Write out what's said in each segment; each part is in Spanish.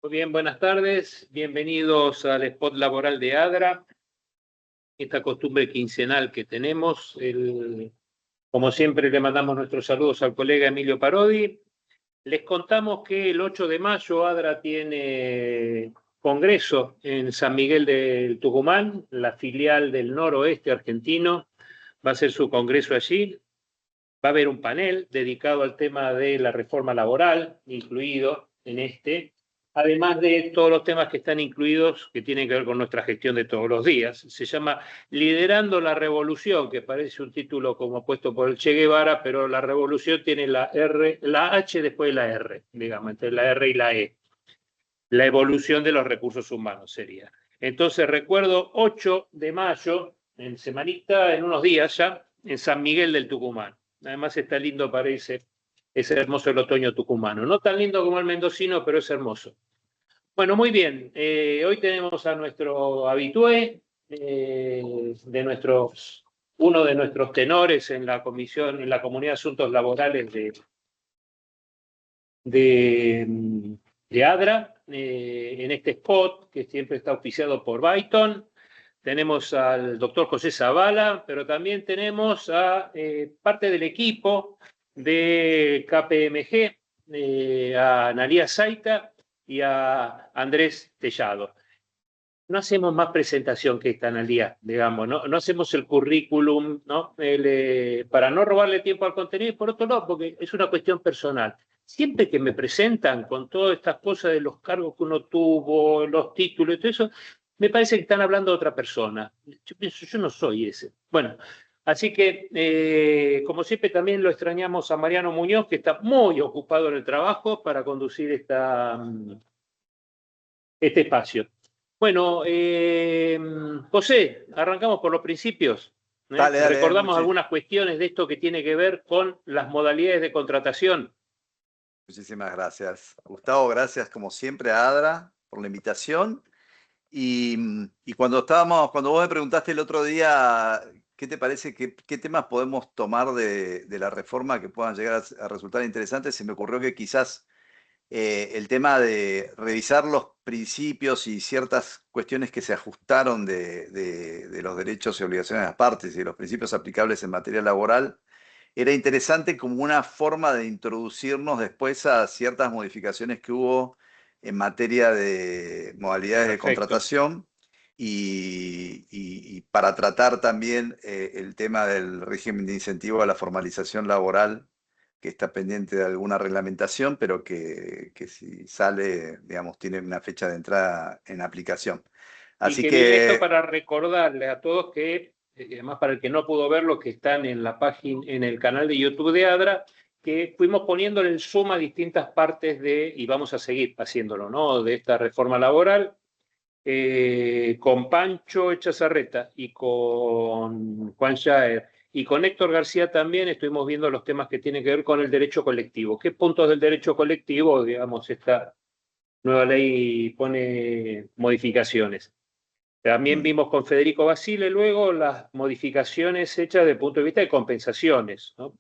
Muy bien, buenas tardes. Bienvenidos al Spot Laboral de ADRA, esta costumbre quincenal que tenemos. Como siempre, le mandamos nuestros saludos al colega Emilio Parodi. Les contamos que el 8 de mayo ADRA tiene congreso en San Miguel del Tucumán, la filial del noroeste argentino. Va a ser su congreso allí. Va a haber un panel dedicado al tema de la reforma laboral, incluido en este, además de todos los temas que están incluidos que tienen que ver con nuestra gestión de todos los días. Se llama Liderando la Revolución, que parece un título como puesto por el Che Guevara, pero la revolución tiene la R, la H después de la R, digamos, entre la R y la E. La evolución de los recursos humanos sería. Entonces recuerdo 8 de mayo, en semanita, en unos días ya, en San Miguel del Tucumán. Además está lindo, parece, es hermoso el otoño tucumano. No tan lindo como el mendocino, pero es hermoso. Bueno, muy bien. Hoy tenemos a nuestro habitué, uno de nuestros tenores en la comisión, en la Comunidad de Asuntos Laborales de ADRA, en este spot que siempre está auspiciado por Byton. Tenemos al doctor José Zavala, pero también tenemos a parte del equipo de KPMG, a Analía Zaita y a Andrés Tellado. No hacemos más presentación que esta, Analía, digamos, no hacemos el currículum, ¿no? Para no robarle tiempo al contenido y por otro lado, porque es una cuestión personal. Siempre que me presentan con todas estas cosas de los cargos que uno tuvo, los títulos y todo eso, me parece que están hablando de otra persona. Yo pienso, yo no soy ese. Bueno, así que, como siempre, también lo extrañamos a Mariano Muñoz, que está muy ocupado en el trabajo para conducir este espacio. Bueno, José, arrancamos por los principios. Dale, Recordamos algunas cuestiones de esto que tiene que ver con las modalidades de contratación. muchísimas gracias. Gustavo, gracias como siempre a ADRA por la invitación. Y cuando vos me preguntaste el otro día, ¿qué te parece? ¿Qué temas podemos tomar de la reforma que puedan llegar a resultar interesantes? Se me ocurrió que quizás el tema de revisar los principios y ciertas cuestiones que se ajustaron de los derechos y obligaciones de las partes y los principios aplicables en materia laboral era interesante como una forma de introducirnos después a ciertas modificaciones que hubo en materia de modalidades de Perfecto. contratación y para tratar también el tema del régimen de incentivo a la formalización laboral, que está pendiente de alguna reglamentación, pero que si sale, digamos, tiene una fecha de entrada en aplicación. Y Así que viene esto que para recordarle a todos que, además para el que no pudo verlo, que están en la página, en el canal de YouTube de ADRA, que fuimos poniendo en suma distintas partes y vamos a seguir haciéndolo, ¿no? De esta reforma laboral, con Pancho Echazarreta y con Juan Jaer y con Héctor García también estuvimos viendo los temas que tienen que ver con el derecho colectivo. ¿Qué puntos del derecho colectivo, digamos, esta nueva ley pone modificaciones? También vimos con Federico Basile luego las modificaciones hechas desde el punto de vista de compensaciones, ¿no?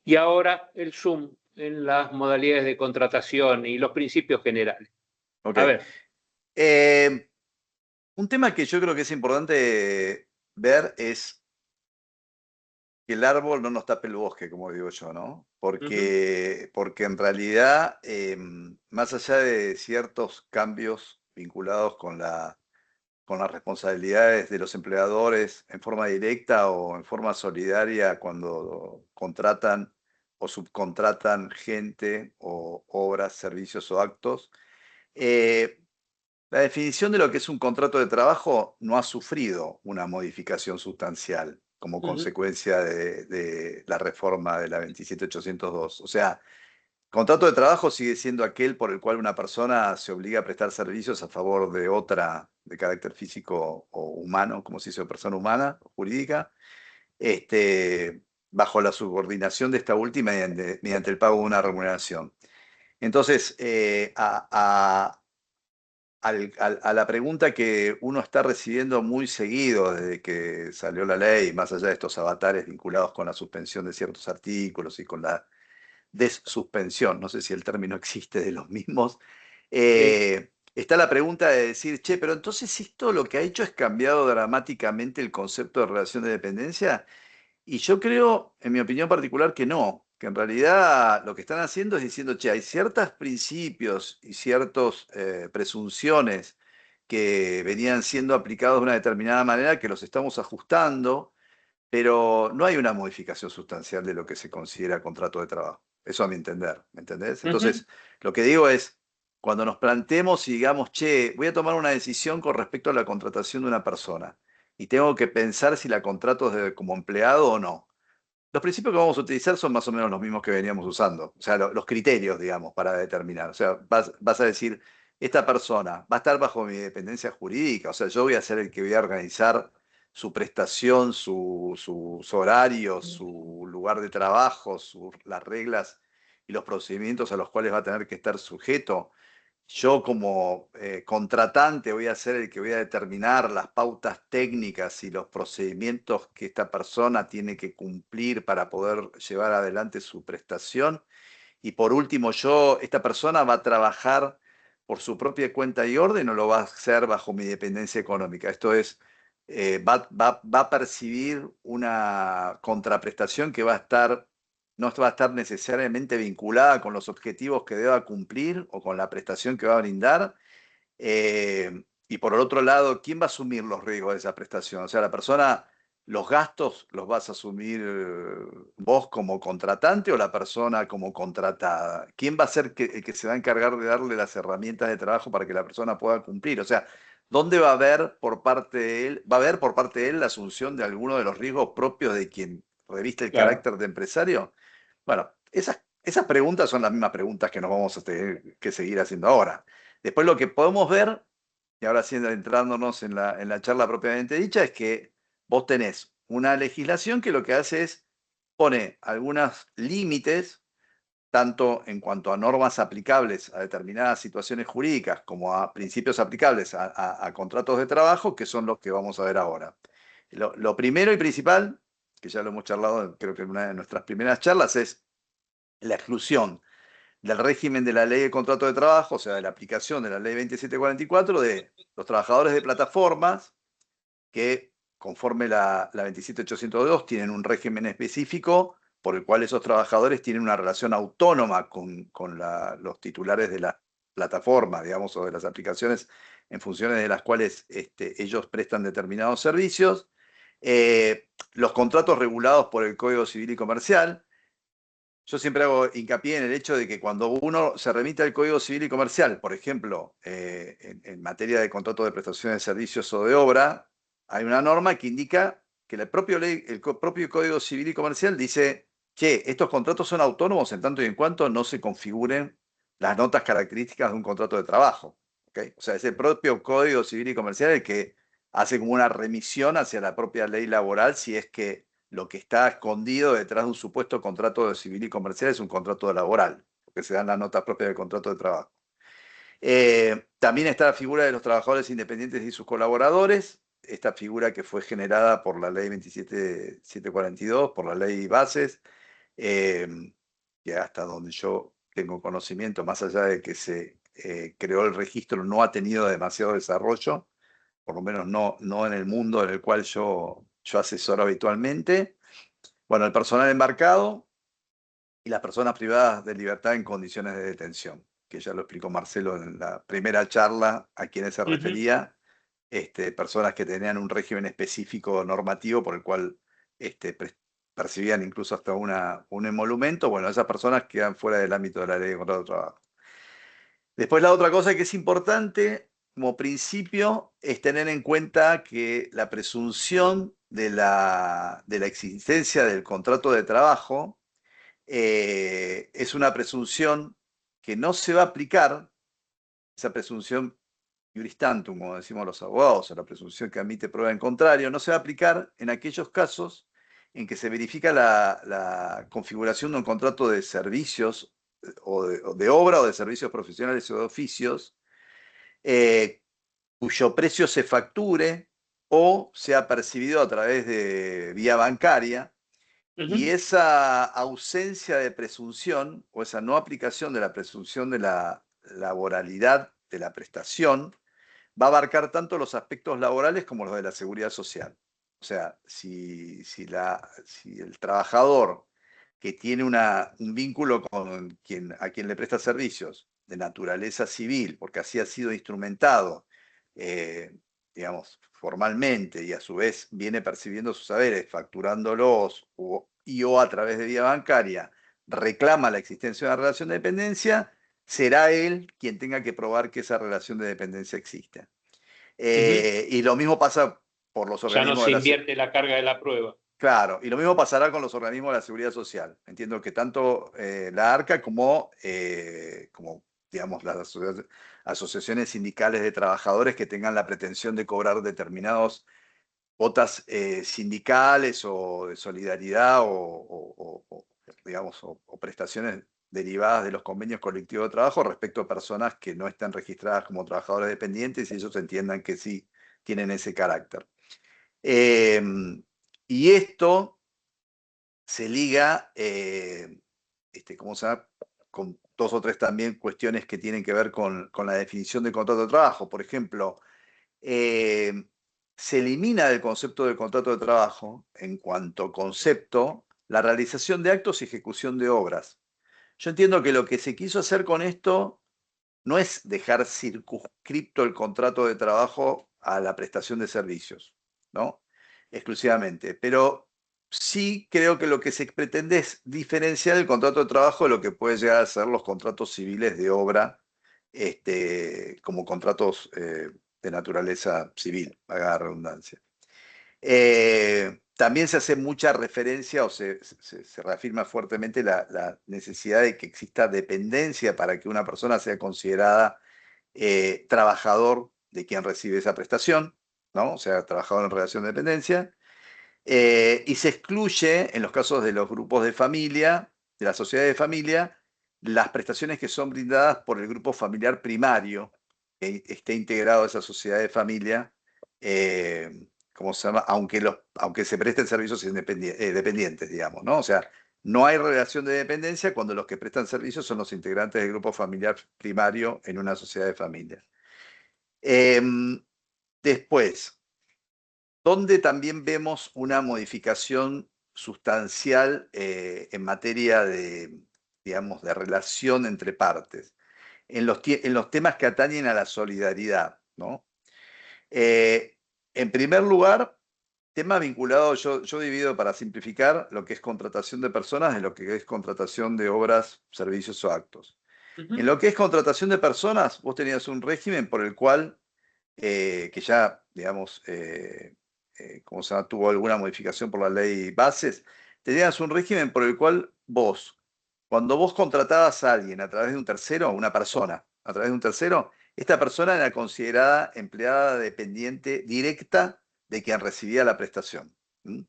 Y ahora el Zoom en las modalidades de contratación y los principios generales. ok. A ver. Un tema que yo creo que es importante ver es que el árbol no nos tape el bosque, como digo yo, ¿no? Porque en realidad, más allá de ciertos cambios vinculados con las responsabilidades de los empleadores en forma directa o en forma solidaria cuando contratan o subcontratan gente o obras, servicios o actos, la definición de lo que es un contrato de trabajo no ha sufrido una modificación sustancial como consecuencia de la reforma de la 27802. O sea, contrato de trabajo sigue siendo aquel por el cual una persona se obliga a prestar servicios a favor de otra de carácter físico o humano, como se dice, persona humana o jurídica, bajo la subordinación de esta última mediante el pago de una remuneración. Entonces, a la pregunta que uno está recibiendo muy seguido desde que salió la ley, más allá de estos avatares vinculados con la suspensión de ciertos artículos y con la desuspensión, no sé si el término existe de los mismos, Sí. está la pregunta de decir, che, pero entonces esto lo que ha hecho es cambiado dramáticamente el concepto de relación de dependencia. Y yo creo, en mi opinión particular, que no, que en realidad lo que están haciendo es diciendo, che, hay ciertos principios y ciertas presunciones que venían siendo aplicados de una determinada manera que los estamos ajustando, pero no hay una modificación sustancial de lo que se considera contrato de trabajo. Eso a mi entender, ¿me entendés? Ujú. Entonces, lo que digo es, cuando nos planteemos y digamos, che, voy a tomar una decisión con respecto a la contratación de una persona y tengo que pensar si la contrato como empleado o no. Los principios que vamos a utilizar son más o menos los mismos que veníamos usando, o sea, los criterios, digamos, para determinar. O sea, vas a decir, esta persona va a estar bajo mi dependencia jurídica, o sea, yo voy a ser el que voy a organizar su prestación, sus horarios, su lugar de trabajo, las reglas y los procedimientos a los cuales va a tener que estar sujeto. Yo como contratante voy a ser el que voy a determinar las pautas técnicas y los procedimientos que esta persona tiene que cumplir para poder llevar adelante su prestación. Y por último, esta persona va a trabajar por su propia cuenta y orden o lo va a hacer bajo mi dependencia económica. Esto es, va a percibir una contraprestación que no va a estar necesariamente vinculada con los objetivos que deba cumplir o con la prestación que va a brindar. Y por el otro lado, ¿quién va a asumir los riesgos de esa prestación? O sea, la persona, los gastos los vas a asumir vos como contratante o la persona como contratada. ¿Quién va a ser el que se va a encargar de darle las herramientas de trabajo para que la persona pueda cumplir? O sea, ¿dónde va a haber por parte de él, va a haber por parte de él la asunción de alguno de los riesgos propios de quien reviste el Claro. carácter de empresario? Bueno, esas preguntas son las mismas preguntas que nos vamos a tener que seguir haciendo ahora. Después lo que podemos ver, y ahora sí entrándonos en la charla propiamente dicha, es que vos tenés una legislación que lo que hace es pone algunos límites, tanto en cuanto a normas aplicables a determinadas situaciones jurídicas como a principios aplicables a contratos de trabajo, que son los que vamos a ver ahora. Lo primero y principal, que ya lo hemos charlado creo que en una de nuestras primeras charlas, es la exclusión del régimen de la ley de contrato de trabajo, o sea, de la aplicación de la ley 2744, de los trabajadores de plataformas que, conforme la 27802, tienen un régimen específico por el cual esos trabajadores tienen una relación autónoma con los titulares de la plataforma, digamos, o de las aplicaciones en funciones de las cuales ellos prestan determinados servicios. Los contratos regulados por el Código Civil y Comercial. Yo siempre hago hincapié en el hecho de que cuando uno se remite al Código Civil y Comercial, por ejemplo, en materia de contrato de prestación de servicios o de obra, hay una norma que indica que el propio Código Civil y Comercial dice que estos contratos son autónomos en tanto y en cuanto no se configuren las notas características de un contrato de trabajo. ¿Ok? O sea, es el propio Código Civil y Comercial el que hace como una remisión hacia la propia ley laboral si es que lo que está escondido detrás de un supuesto contrato de civil y comercial es un contrato laboral, porque se dan las notas propias del contrato de trabajo. También está la figura de los trabajadores independientes y sus colaboradores, esta figura que fue generada por la ley 27742, por la ley Bases, que hasta donde yo tengo conocimiento, más allá de que se creó el registro, no ha tenido demasiado desarrollo, por lo menos no en el mundo en el cual yo asesoro habitualmente. Bueno, el personal embarcado y las personas privadas de libertad en condiciones de detención, que ya lo explicó Marcelo en la primera charla a quienes se Ujú. refería, personas que tenían un régimen específico normativo por el cual percibían incluso hasta un emolumento. Bueno, esas personas quedan fuera del ámbito de la ley de contrato de trabajo. Después la otra cosa que es importante como principio es tener en cuenta que la presunción de la existencia del contrato de trabajo es una presunción que no se va a aplicar, esa presunción iuris tantum, como decimos los abogados, o la presunción que admite prueba en contrario, no se va a aplicar en aquellos casos en que se verifica la configuración de un contrato de servicios o de obra o de servicios profesionales o de oficios, eh, cuyo precio se facture o sea percibido a través de vía bancaria Y Ujú, esa ausencia de presunción o esa no aplicación de la presunción de la laboralidad de la prestación va a abarcar tanto los aspectos laborales como los de la seguridad social. O sea, si el trabajador que tiene un vínculo con a quien le presta servicios de naturaleza civil, porque así ha sido instrumentado, digamos, formalmente, y a su vez viene percibiendo sus saberes, facturándolos o a través de vía bancaria, reclama la existencia de una relación de dependencia, será él quien tenga que probar que esa relación de dependencia existe. ujú. Y lo mismo pasa por los Ya no organismos se de la... invierte la carga de la prueba. Claro, y lo mismo pasará con los organismos de la seguridad social. Entiendo que tanto la ARCA como digamos, las asociaciones sindicales de trabajadores que tengan la pretensión de cobrar determinadas cuotas sindicales o de solidaridad digamos, o prestaciones derivadas de los convenios colectivos de trabajo respecto a personas que no están registradas como trabajadores dependientes y ellos entiendan que sí tienen ese carácter. Eh, y esto se liga, ¿cómo se llama? Con dos o tres también cuestiones que tienen que ver con la definición del contrato de trabajo. Por ejemplo, eh, se elimina del concepto del contrato de trabajo, en cuanto concepto, la realización de actos y ejecución de obras. Yo entiendo que lo que se quiso hacer con esto no es dejar circunscripto el contrato de trabajo a la prestación de servicios, ¿no? Exclusivamente. Pero sí creo que lo que se pretende es diferenciar el contrato de trabajo de lo que puede llegar a ser los contratos civiles de obra, como contratos de naturaleza civil, haga la redundancia. También se hace mucha referencia o se reafirma fuertemente la necesidad de que exista dependencia para que una persona sea considerada trabajador de quien recibe esa prestación, ¿no? O sea, trabajador en relación de dependencia. Y se excluye, en los casos de los grupos de familia, de la sociedad de familia, las prestaciones que son brindadas por el grupo familiar primario que esté integrado a esa sociedad de familia, ¿cómo se llama? Aunque se presten servicios dependientes, digamos, ¿no? O sea, no hay relación de dependencia cuando los que prestan servicios son los integrantes del grupo familiar primario en una sociedad de familia. Después, donde también vemos una modificación sustancial en materia de, digamos, de relación entre partes, en los temas que atañen a la solidaridad, ¿no? Eh, en primer lugar, tema vinculado, yo divido para simplificar lo que es contratación de personas de lo que es contratación de obras, servicios o actos. En Ujú. lo que es contratación de personas, vos tenías un régimen por el cual que ya, digamos, como se llama, tuvo alguna modificación por la ley Bases, tenías un régimen por el cual vos, cuando vos contratabas a alguien a través de un tercero, una persona, a través de un tercero, esta persona era considerada empleada dependiente directa de quien recibía la prestación. ¿Mm?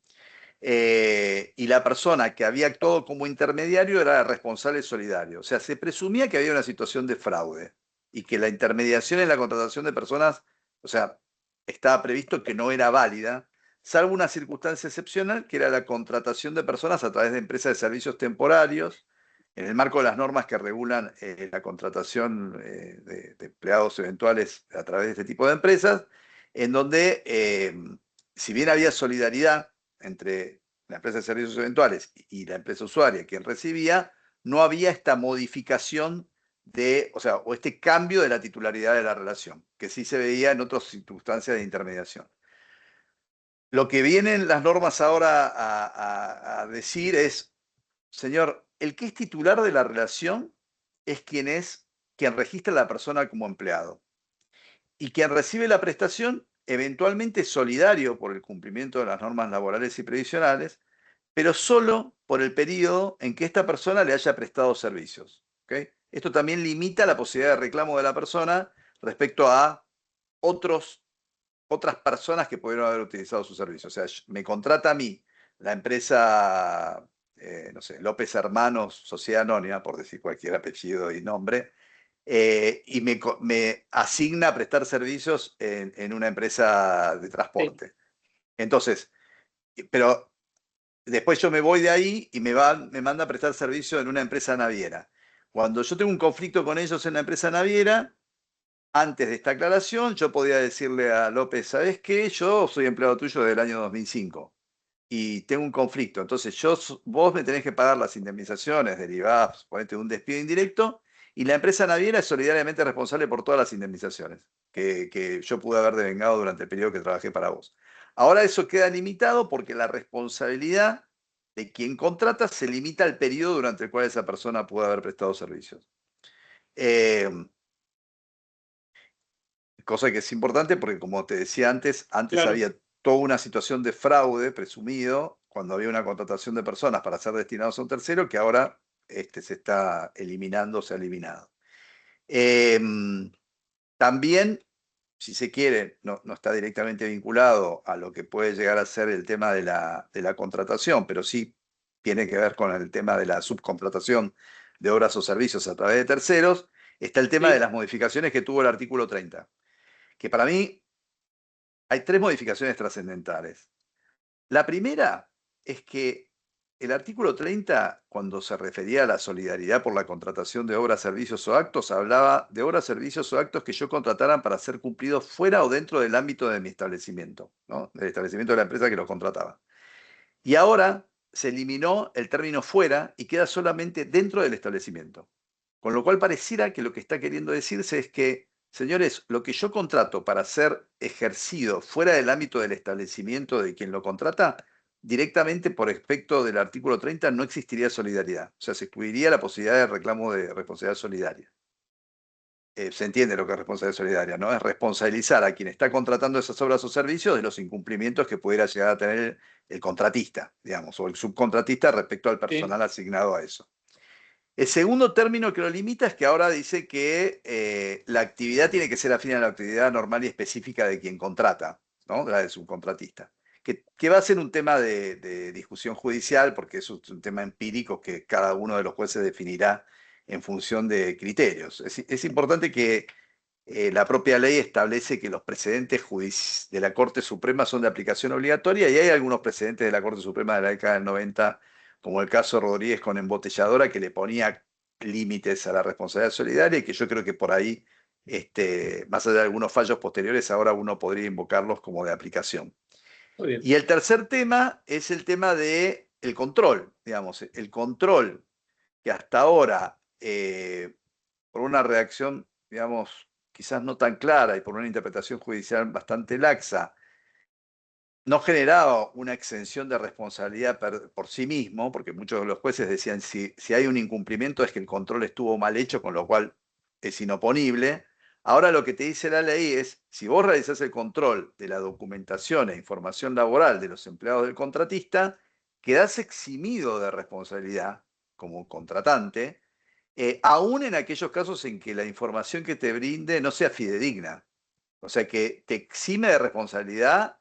Y la persona que había actuado como intermediario era el responsable solidario. O sea, se presumía que había una situación de fraude y que la intermediación en la contratación de personas, o sea, estaba previsto que no era válida, salvo una circunstancia excepcional, que era la contratación de personas a través de empresas de servicios temporarios, en el marco de las normas que regulan la contratación de empleados eventuales a través de este tipo de empresas, en donde, si bien había solidaridad, entre la empresa de servicios eventuales y la empresa usuaria, quien recibía, no había esta modificación o sea, o este cambio de la titularidad de la relación, que sí se veía en otras circunstancias de intermediación. Lo que vienen las normas ahora a decir es, señor, el que es titular de la relación es quien registra a la persona como empleado. Y quien recibe la prestación, eventualmente solidario por el cumplimiento de las normas laborales y previsionales, pero solo por el periodo en que esta persona le haya prestado servicios. ¿Okay? Esto también limita la posibilidad de reclamo de la persona respecto a otras personas que pudieron haber utilizado su servicio. O sea, me contrata a mí la empresa, no sé, López Hermanos, Sociedad Anónima, por decir cualquier apellido y nombre, y me asigna a prestar servicios en una empresa de Sí. transporte. Entonces, pero después yo me voy de ahí y me manda a prestar servicio en una empresa naviera. Cuando yo tengo un conflicto con ellos en la empresa naviera, antes de esta aclaración, yo podía decirle a López, ¿sabes qué? Yo soy empleado tuyo desde el año 2005 y tengo un conflicto. Entonces, vos me tenés que pagar las indemnizaciones derivadas, ponete, de un despido indirecto, y la empresa naviera es solidariamente responsable por todas las indemnizaciones que yo pude haber devengado durante el periodo que trabajé para vos. Ahora eso queda limitado porque la responsabilidad de quien contrata se limita al periodo durante el cual esa persona pudo haber prestado servicios. Eh, Cosa que es importante porque, como te decía antes Claro. había toda una situación de fraude presumido cuando había una contratación de personas para ser destinados a un tercero, que ahora se está eliminando, se ha eliminado. También, si se quiere, no está directamente vinculado a lo que puede llegar a ser el tema de la contratación, pero sí tiene que ver con el tema de la subcontratación de obras o servicios a través de terceros, está el tema de Sí, las modificaciones que tuvo el artículo 30, que para mí hay tres modificaciones trascendentales. La primera es que el artículo 30, cuando se refería a la solidaridad por la contratación de obras, servicios o actos, hablaba de obras, servicios o actos que yo contrataran para ser cumplidos fuera o dentro del ámbito de mi establecimiento, ¿no? Del establecimiento de la empresa que los contrataba. Y ahora se eliminó el término fuera y queda solamente dentro del establecimiento. Con lo cual pareciera que lo que está queriendo decirse es que, señores, lo que yo contrato para ser ejercido fuera del ámbito del establecimiento de quien lo contrata, directamente por efecto del artículo 30 no existiría solidaridad. O sea, se excluiría la posibilidad de reclamo de responsabilidad solidaria. Se entiende lo que es responsabilidad solidaria, ¿no? Es responsabilizar a quien está contratando esas obras o servicios de los incumplimientos que pudiera llegar a tener el contratista, digamos, o el subcontratista respecto al sí. personal asignado a eso. El segundo término que lo limita es que ahora dice que la actividad tiene que ser afín a la actividad normal y específica de quien contrata, ¿no? La del subcontratista. Que va a ser un tema de discusión judicial, porque es un tema empírico que cada uno de los jueces definirá en función de criterios. Es importante que la propia ley establece que los precedentes de la Corte Suprema son de aplicación obligatoria y hay algunos precedentes de la Corte Suprema de la década del 90, como el caso Rodríguez con embotelladora, que le ponía límites a la responsabilidad solidaria y que yo creo que por ahí, más allá de algunos fallos posteriores, ahora uno podría invocarlos como de aplicación. Muy bien. Y el tercer tema es el tema del control, digamos, el control que hasta ahora, por una redacción, digamos, quizás no tan clara y por una interpretación judicial bastante laxa, no generaba una exención de responsabilidad por sí mismo, porque muchos de los jueces decían si hay un incumplimiento es que el control estuvo mal hecho, con lo cual es inoponible. Ahora lo que te dice la ley es, si vos realizás el control de la documentación e información laboral de los empleados del contratista, quedás eximido de responsabilidad como contratante, aún en aquellos casos en que la información que te brinde no sea fidedigna. O sea, que te exime de responsabilidad,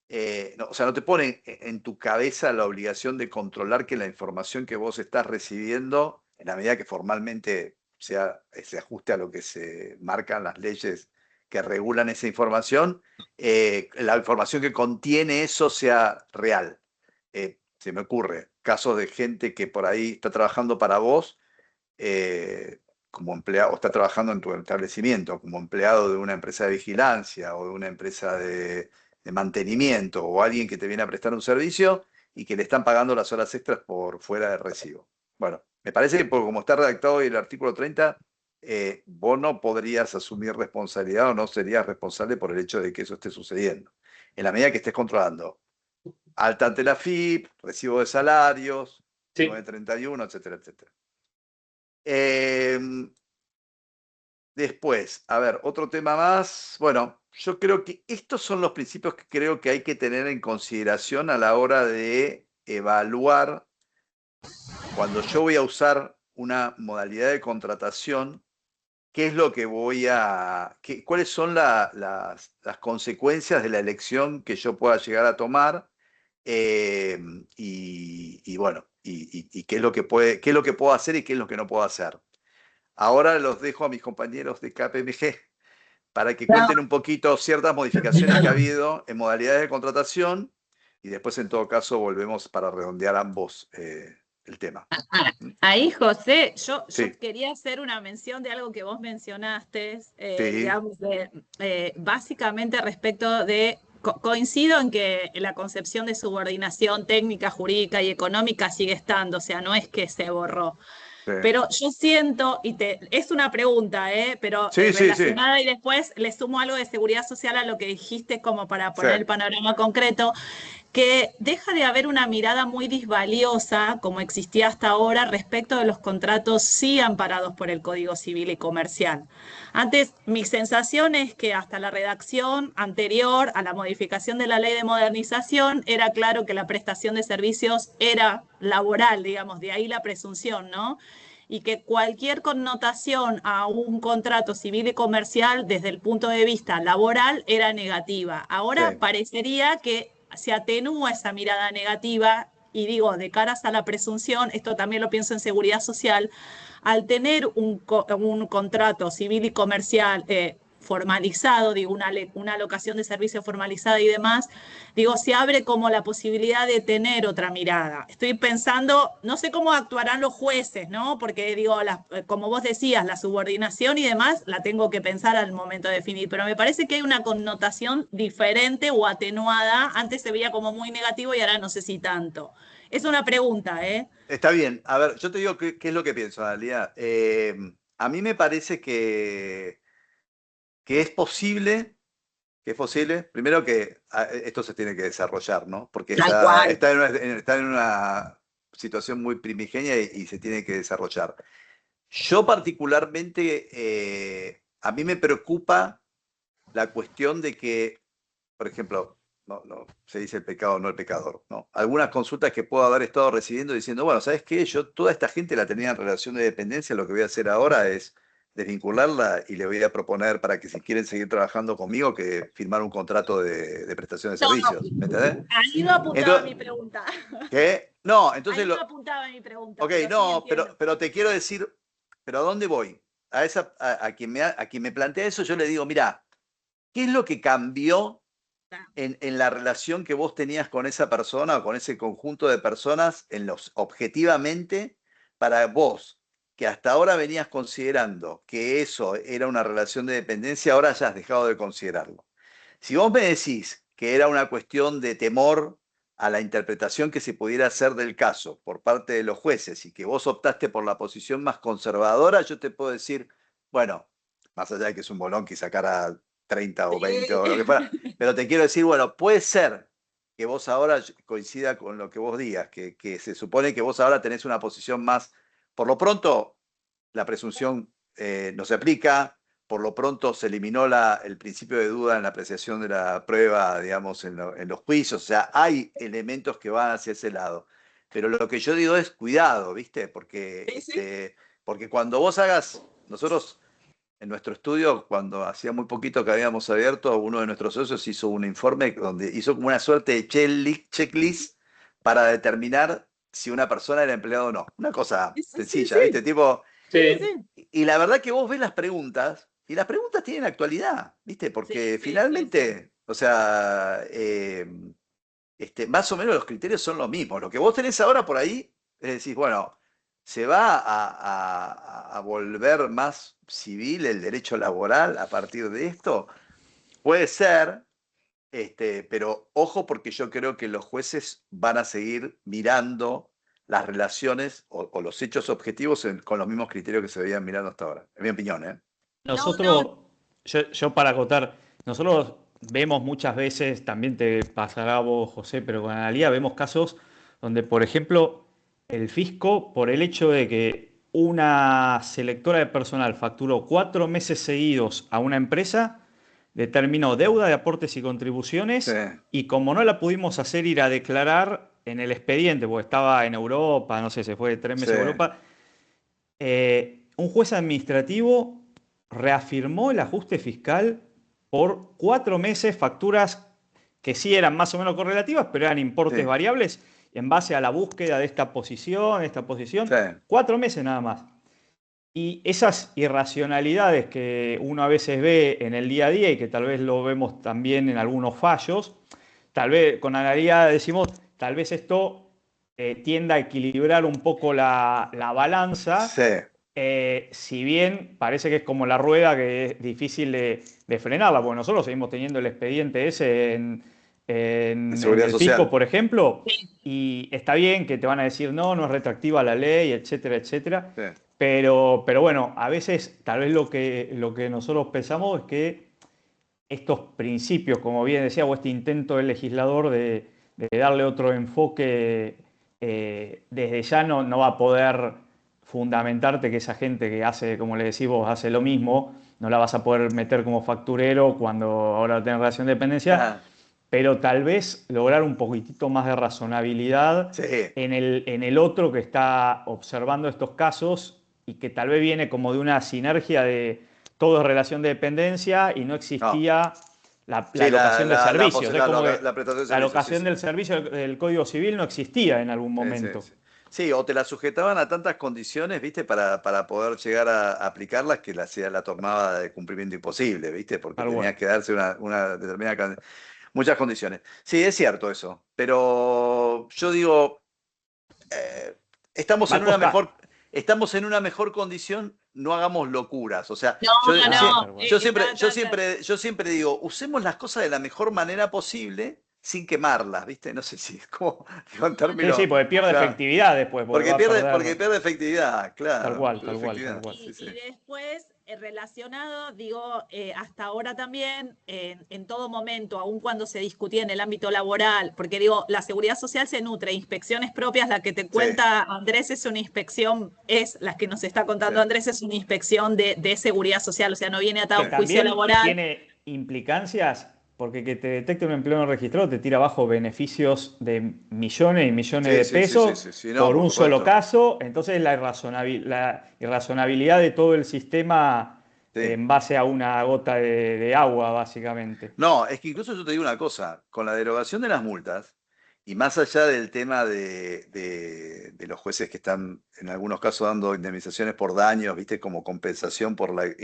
o sea, no te pone en tu cabeza la obligación de controlar que la información que vos estás recibiendo, en la medida que formalmente se ajuste a lo que se marcan las leyes que regulan esa información, la información que contiene eso sea real. Se me ocurre casos de gente que por ahí está trabajando para vos, como empleado, o está trabajando en tu establecimiento como empleado de una empresa de vigilancia o de una empresa de mantenimiento o alguien que te viene a prestar un servicio y que le están pagando las horas extras por fuera de recibo. Bueno, me parece que como está redactado hoy el artículo 30, vos no podrías asumir responsabilidad o no serías responsable por el hecho de que eso esté sucediendo. En la medida que estés controlando alta ante la FIP, recibo de salarios, Sí. 931, etcétera, etcétera. Después, a ver, otro tema más. Bueno, yo creo que estos son los principios que creo que hay que tener en consideración a la hora de evaluar cuando yo voy a usar una modalidad de contratación, qué es lo que cuáles son las consecuencias de la elección que yo pueda llegar a tomar, y bueno, y qué es lo que qué es lo que puedo hacer y qué es lo que no puedo hacer. Ahora los dejo a mis compañeros de KPMG para que cuenten un poquito ciertas modificaciones que ha habido en modalidades de contratación y después en todo caso volvemos para redondear ambos el tema. Ahí, José, yo Sí, quería hacer una mención de algo que vos mencionaste, sí, digamos, básicamente respecto de, coincido en que la concepción de subordinación técnica, jurídica y económica sigue estando, o sea, no es que se borró. sí. Pero yo siento, es una pregunta, pero Sí, sí, sí, relacionada, y después le sumo algo de seguridad social a lo que dijiste como para sí, poner el panorama concreto, que deja de haber una mirada muy disvaliosa, como existía hasta ahora, respecto de los contratos sí amparados por el Código Civil y Comercial. Antes, mi sensación es que hasta la redacción anterior a la modificación de la Ley de Modernización era claro que la prestación de servicios era laboral, digamos, de ahí la presunción, ¿no? Y que cualquier connotación a un contrato civil y comercial desde el punto de vista laboral era negativa. Ahora sí. parecería que se atenúa esa mirada negativa, y digo, de caras a la presunción, esto también lo pienso en seguridad social, al tener un contrato civil y comercial formalizado, digo, una locación de servicio formalizada y demás, digo, se abre como la posibilidad de tener otra mirada. Estoy pensando, no sé cómo actuarán los jueces, ¿no? Porque digo, como vos decías, la subordinación y demás la tengo que pensar al momento de definir, pero me parece que hay una connotación diferente o atenuada. Antes se veía como muy negativo y ahora no sé si tanto. Es una pregunta, ¿eh? Está bien. A ver, yo te digo qué es lo que pienso, Dalia. A mí me parece que es posible. Primero que esto se tiene que desarrollar, ¿no? Porque Tal cual. está en una situación muy primigenia y se tiene que desarrollar. Yo particularmente, a mí me preocupa la cuestión de que, por ejemplo, no se dice el pecado, no el pecador, ¿no? Algunas consultas que puedo haber estado recibiendo diciendo, bueno, ¿sabes qué? Yo toda esta gente la tenía en relación de dependencia, lo que voy a hacer ahora es desvincularla y le voy a proponer para que si quieren seguir trabajando conmigo, que firmar un contrato de prestación de No, servicios, ¿me entendés? ahí no apuntaba mi Entonces, pregunta. ¿qué? No, entonces Ahí no apuntaba mi pregunta, ok, pero sí no, entiendo. pero te quiero decir, ¿pero a dónde voy? A quien me plantea eso, yo le digo, mira, ¿qué es lo que cambió en la relación que vos tenías con esa persona o con ese conjunto de personas objetivamente para vos, que hasta ahora venías considerando que eso era una relación de dependencia, ahora ya has dejado de considerarlo? Si vos me decís que era una cuestión de temor a la interpretación que se pudiera hacer del caso por parte de los jueces y que vos optaste por la posición más conservadora, yo te puedo decir, bueno, más allá de que es un bolón que sacara 30 o 20 Sí. o lo que fuera, pero te quiero decir, bueno, puede ser que vos ahora coincida con lo que vos digas, que se supone que vos ahora tenés una posición más, por lo pronto, la presunción no se aplica, por lo pronto se eliminó el principio de duda en la apreciación de la prueba, digamos, en los juicios, o sea, hay elementos que van hacia ese lado. Pero lo que yo digo es cuidado, ¿viste? Sí, sí. Porque cuando vos nosotros en nuestro estudio, cuando hacía muy poquito que habíamos abierto, uno de nuestros socios hizo un informe donde hizo como una suerte de checklist para determinar si una persona era empleado o no. Una cosa Sí, sí, sencilla, ¿viste? sí. Tipo, Sí, Sí, sí. y la verdad que vos ves las preguntas, y las preguntas tienen actualidad, ¿viste? Sí, Porque sí, sí, sí. finalmente, o sea, más o menos los criterios son los mismos. Lo que vos tenés ahora por ahí es decir, bueno, ¿se va a volver más civil el derecho laboral a partir de esto? Puede ser, pero ojo porque yo creo que los jueces van a seguir mirando las relaciones o los hechos objetivos con los mismos criterios que se veían mirando hasta ahora. En mi opinión, ¿eh? No, no. Nosotros, yo para acotar, nosotros vemos muchas veces, también te pasará a vos, José, pero con Analía vemos casos donde, por ejemplo, el fisco, por el hecho de que una selectora de personal facturó 4 meses seguidos a una empresa, determinó deuda de aportes y Sí, contribuciones y como no la pudimos hacer ir a declarar en el expediente, porque estaba en Europa, no sé, se fue 3 meses sí, a Europa, un juez administrativo reafirmó el ajuste fiscal por 4 meses, facturas que sí eran más o menos correlativas, pero eran importes sí, variables en base a la búsqueda de esta sí, posición, 4 meses nada más. Y esas irracionalidades que uno a veces ve en el día a día y que tal vez lo vemos también en algunos fallos, tal vez con Analía decimos, tal vez esto tienda a equilibrar un poco la balanza. Sí, Si bien parece que es como la rueda que es difícil de frenarla, porque nosotros seguimos teniendo el expediente ese en seguridad el fisco, social. por ejemplo, y está bien que te van a decir no, no es retroactiva la ley, etcétera, etcétera, Sí. pero bueno, a veces tal vez lo que nosotros pensamos es que estos principios, como bien decía, o este intento del legislador de darle otro enfoque, desde ya no va a poder fundamentarte que esa gente que hace, como le decís vos, hace lo mismo, no la vas a poder meter como facturero cuando ahora tenés relación de dependencia, Ah, pero tal vez lograr un poquitito más de razonabilidad sí, en el otro que está observando estos casos y que tal vez viene como de una sinergia de todo es relación de dependencia y no no. existía la Sí, locación de servicios. Es como que la prestación de la servicios, sí, locación sí. del servicio del Código Civil no existía en algún Sí, sí, momento. sí. Sí, o te la sujetaban a tantas condiciones, ¿viste? Para poder llegar a aplicarlas que la tomaba de cumplimiento imposible, ¿viste? Porque Tal tenía cual. que darse una determinada muchas condiciones. Sí, es cierto eso, pero yo digo, eh, estamos Va en a una costar. mejor, estamos en una mejor condición, no hagamos locuras. O sea, No, Tal no, cual. yo siempre digo, usemos las cosas de la mejor manera posible sin quemarlas, ¿viste? No sé si es como, digo, en Sí, sí, términos, porque pierde claro, efectividad después, porque va a porque perder. pierde efectividad, Tal claro, cual, pierde tal cual, tal efectividad. cual. Sí, sí. Y después, relacionado, digo, hasta ahora también, en todo momento, aun cuando se discutía en el ámbito laboral, porque digo, la seguridad social se nutre, inspecciones propias, la que te Sí, cuenta Andrés es una inspección, es la que nos está sí, contando Andrés, es una inspección de seguridad social, o sea, no viene atado sí. a un Que juicio también laboral. tiene implicancias, porque que te detecte un empleo no registrado te tira abajo beneficios de millones y millones Sí, de sí, sí, sí, pesos sí, sí, no, por por un solo supuesto. caso. Entonces la irrazonabilidad de todo el sistema Sí. en base a una gota de agua, básicamente. No, es que incluso yo te digo una cosa, con la derogación de las multas, y más allá del tema de los jueces que están en algunos casos dando indemnizaciones por daños, viste, como compensación porque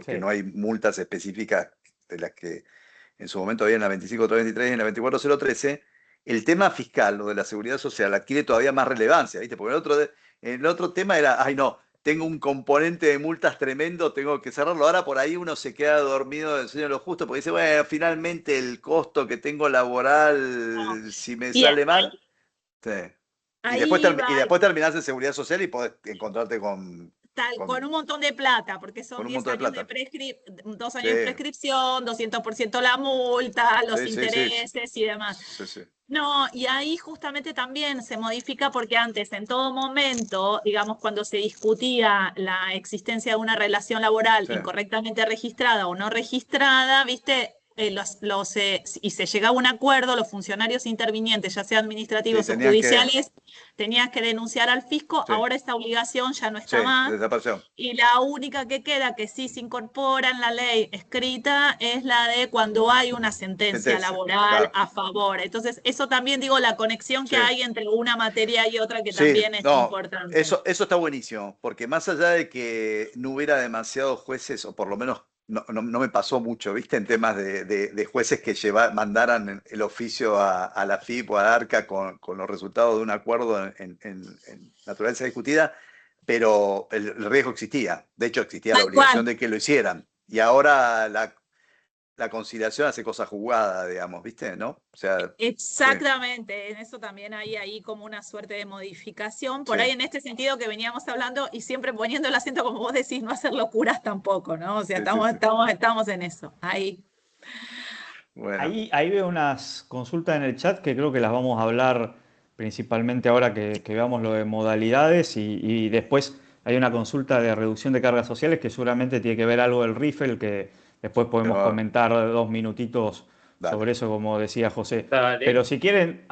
Sí. no hay multas específicas de las que en su momento había en la 25423 y en la 24013, el tema fiscal, lo de la seguridad social, adquiere todavía más relevancia, viste, porque el otro tema era, ay no, tengo un componente de multas tremendo, tengo que cerrarlo. Ahora por ahí uno se queda dormido del sueño de lo justo porque dice, bueno, finalmente el costo que tengo No. laboral, si me Y sale mal. Sí. ahí Y va. después terminás en seguridad social y podés encontrarte Con un montón de plata, porque son con un 10 montón de años de plata. 2 Sí, años de prescripción, 200% la multa, los sí, sí, sí. intereses y demás. Sí, sí. No, y ahí justamente también se modifica porque antes, en todo momento, digamos, cuando se discutía la existencia de una relación laboral Sí. incorrectamente registrada o no registrada, viste, y se llegaba a un acuerdo, los funcionarios intervinientes, ya sea Sí, administrativos o tenían que. judiciales, tenías que denunciar al fisco. Sí, Ahora esta obligación ya no sí, está más. desapareció. Y la única que queda que sí se incorpora en la ley escrita es la de cuando hay una sentencia Sentencia. laboral Claro. a favor. Entonces, eso también digo, la conexión Sí. que hay entre una materia y otra que Sí, también es no, importante. eso está buenísimo, porque más allá de que no hubiera demasiados jueces, o por lo menos no me pasó mucho, ¿viste? En temas de jueces que mandaran el oficio a la FIP o a ARCA con los resultados de un acuerdo en naturaleza discutida, pero el riesgo existía. De hecho, existía la Tal cual. obligación de que lo hicieran. Y ahora la conciliación hace cosas jugadas, digamos, ¿viste? ¿No? O sea, sí, Exactamente, en eso también hay ahí como una suerte de modificación, sí, por ahí en este sentido que veníamos hablando y siempre poniendo el acento, como vos decís, no hacer locuras tampoco, ¿no? O sea, sí, sí, sí. estamos en eso, ahí. Bueno, Ahí veo unas consultas en el chat que creo que las vamos a hablar principalmente ahora que veamos lo de modalidades y después hay una consulta de reducción de cargas sociales que seguramente tiene que ver algo del RIFEL que después podemos pero, comentar 2 minutitos dale. sobre eso como decía José. Dale. Pero si quieren,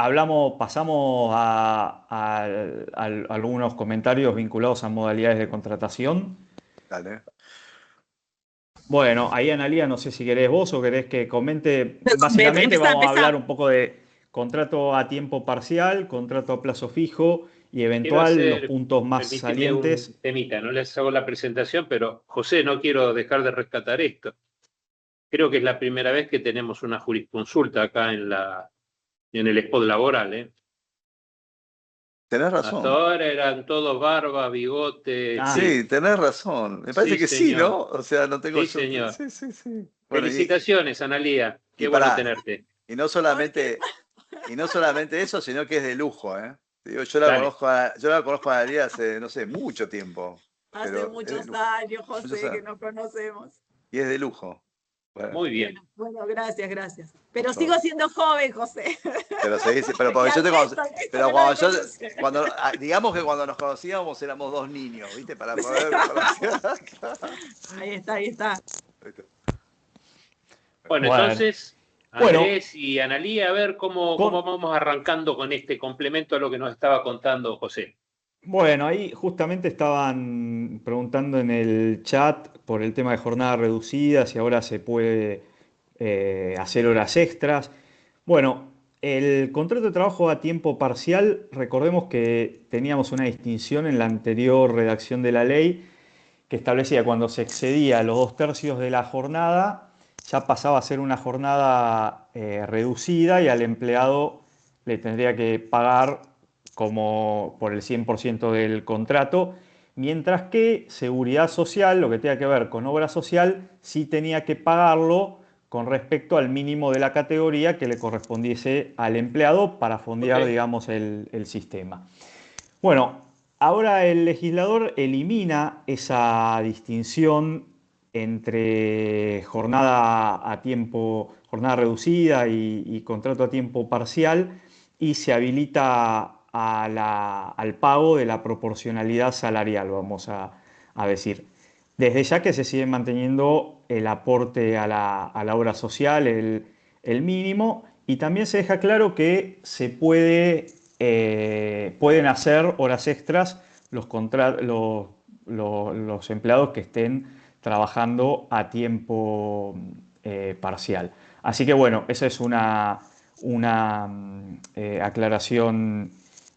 pasamos a algunos comentarios vinculados a modalidades de contratación. Dale. Bueno, ahí Analía, no sé si querés vos o querés que comente. Básicamente Empezá, vamos a empezá. hablar un poco de contrato a tiempo parcial, contrato a plazo fijo y Quiero eventual los hacer, puntos más permíteme un salientes. temita, no les hago la presentación, pero José, no quiero dejar de rescatar esto. Creo que es la primera vez que tenemos una jurisconsulta acá en el spot laboral, ¿eh? Tenés Hasta razón. ahora eran todos barba, bigote. Ah. Sí, tenés razón. Me parece Sí, que sí, señor. ¿no? O sea, no tengo Sí, yo. señor. Sí, sí, sí. Bueno, Felicitaciones, Analía. Qué y bueno pará, tenerte. y no solamente eso, sino que es de lujo, ¿eh? Te digo, yo Dale. la conozco a Daría hace, no sé, mucho tiempo. Hace Pero es de muchos lujo. años, Muchos José, que años. nos conocemos. Y es de lujo. Bueno, Muy bien. Bueno, gracias, gracias. Pero por sigo favor. siendo joven, José. Pero pero Y porque yo al te resto, al resto pero que no me cuando yo, conoce. digamos que cuando nos conocíamos éramos dos niños, ¿viste? Para poder. Ahí está, ahí está. Bueno, Bueno, entonces, bueno, Andrés y Analía, a ver cómo con- vamos arrancando con este complemento a lo que nos estaba contando José. bueno, ahí justamente estaban preguntando en el chat por el tema de jornada reducida, si ahora se puede hacer horas extras. Bueno, el contrato de trabajo a tiempo parcial, recordemos que teníamos una distinción en la anterior redacción de la ley que establecía cuando se excedía los 2/3 de la jornada, ya pasaba a ser una jornada reducida y al empleado le tendría que pagar como por el 100% del contrato, mientras que seguridad social, lo que tenía que ver con obra social, sí tenía que pagarlo con respecto al mínimo de la categoría que le correspondiese al empleado para fondear, Ok. digamos, el sistema. Bueno, ahora el legislador elimina esa distinción entre jornada a tiempo, jornada reducida y contrato a tiempo parcial y se habilita al pago de la proporcionalidad salarial, vamos a decir. Desde ya que se sigue manteniendo el aporte a la obra social, el mínimo, y también se deja claro que se pueden hacer horas extras los empleados que estén trabajando a tiempo parcial. Así que bueno, esa es una aclaración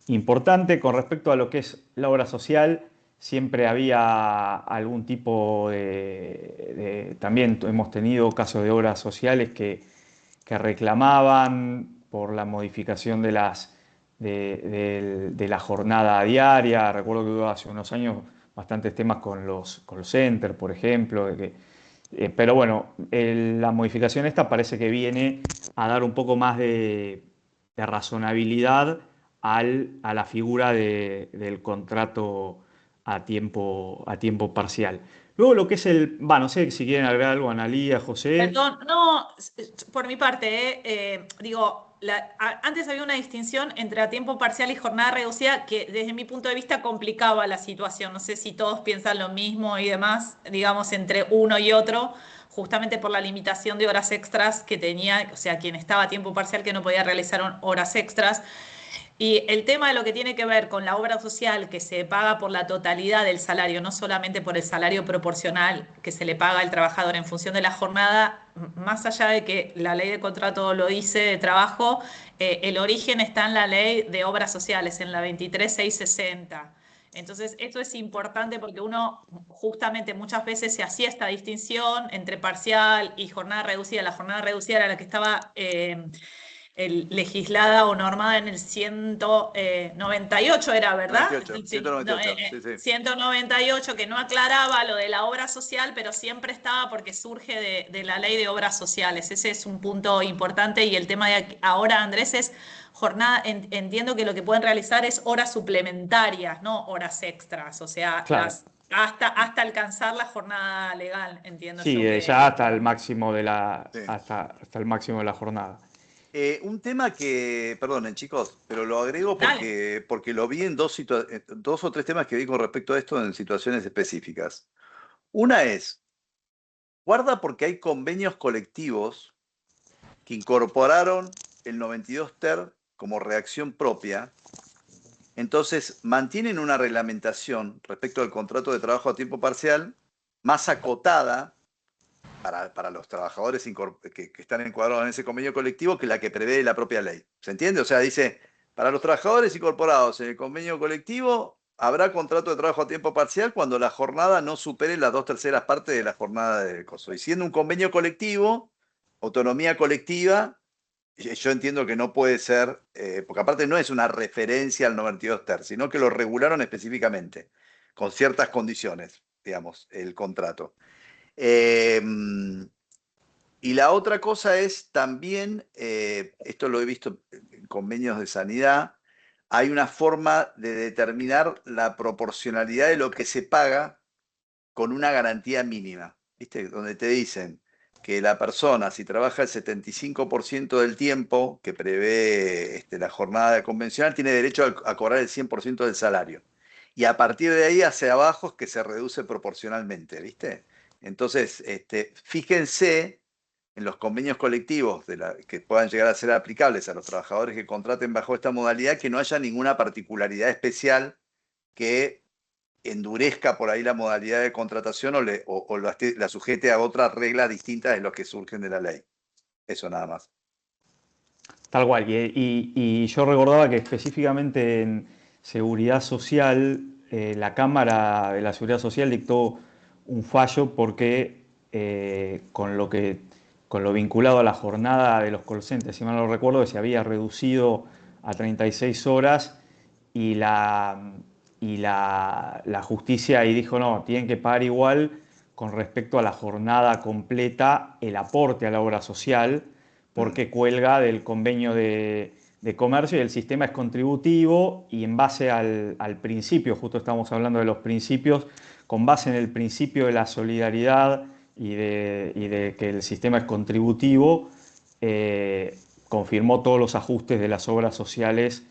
importante con respecto a lo que es la obra social. Siempre había algún tipo también hemos tenido casos de obras sociales que reclamaban por la modificación de la jornada diaria. Recuerdo que hubo hace unos años bastantes temas con los call centers, por ejemplo. Pero bueno, la modificación esta parece que viene a dar un poco más de razonabilidad a la figura del contrato a tiempo parcial. Luego lo que es no sé si quieren agregar algo, Analía, José. Perdón, no, por mi parte, digo, antes había una distinción entre a tiempo parcial y jornada reducida que desde mi punto de vista complicaba la situación. No sé si todos piensan lo mismo y demás, digamos, entre uno y otro, justamente por la limitación de horas extras que tenía, o sea, quien estaba a tiempo parcial que no podía realizar horas extras. Y el tema de lo que tiene que ver con la obra social que se paga por la totalidad del salario, no solamente por el salario proporcional que se le paga al trabajador en función de la jornada, más allá de que la ley de contrato lo dice de trabajo, el origen está en la ley de obras sociales, en la 23660. Entonces, esto es importante porque uno justamente muchas veces se hacía esta distinción entre parcial y jornada reducida. La jornada reducida era la que estaba legislada o normada en el 198 era, ¿verdad? 98, 198, sí, sí. 198 que no aclaraba lo de la obra social, pero siempre estaba porque surge de la ley de obras sociales. Ese es un punto importante y el tema de ahora, Andrés, es jornada, entiendo que lo que pueden realizar es horas suplementarias, no horas extras, o sea, Claro. hasta alcanzar la jornada legal, entiendo Sí, yo que... ya hasta el máximo Sí. hasta el máximo de la jornada. Un tema que, perdonen chicos, pero lo agrego Dale. porque lo vi en dos o tres temas que vi con respecto a esto en situaciones específicas. Una es, guarda porque hay convenios colectivos que incorporaron el 92 ter como reacción propia. Entonces, mantienen una reglamentación respecto al contrato de trabajo a tiempo parcial más acotada para los trabajadores que están encuadrados en ese convenio colectivo que la que prevé la propia ley. ¿Se entiende? O sea, dice, para los trabajadores incorporados en el convenio colectivo habrá contrato de trabajo a tiempo parcial cuando la jornada no supere las 2/3 partes de la jornada del coso. Y siendo un convenio colectivo, autonomía colectiva, yo entiendo que no puede ser, porque aparte no es una referencia al 92 ter, sino que lo regularon específicamente, con ciertas condiciones, digamos, el contrato. Eh, y la otra cosa es también, esto lo he visto en convenios de sanidad, hay una forma de determinar la proporcionalidad de lo que se paga con una garantía mínima, ¿viste? Donde te dicen que la persona, si trabaja el 75% del tiempo que prevé la jornada convencional, tiene derecho a cobrar el 100% del salario. Y a partir de ahí hacia abajo es que se reduce proporcionalmente, ¿viste? Entonces, fíjense en los convenios colectivos que puedan llegar a ser aplicables a los trabajadores que contraten bajo esta modalidad, que no haya ninguna particularidad especial que endurezca por ahí la modalidad de contratación o la sujete a otras reglas distintas de los que surgen de la ley. Eso nada más. Tal cual. Y yo recordaba que específicamente en seguridad social, la Cámara de la Seguridad Social dictó un fallo porque con lo vinculado a la jornada de los call centers, si mal no recuerdo, que se había reducido a 36 horas y la justicia ahí dijo, no, tienen que pagar igual con respecto a la jornada completa el aporte a la obra social, porque cuelga del convenio de comercio y el sistema es contributivo y en base al principio, justo estamos hablando de los principios, con base en el principio de la solidaridad y de que el sistema es contributivo, confirmó todos los ajustes de las obras sociales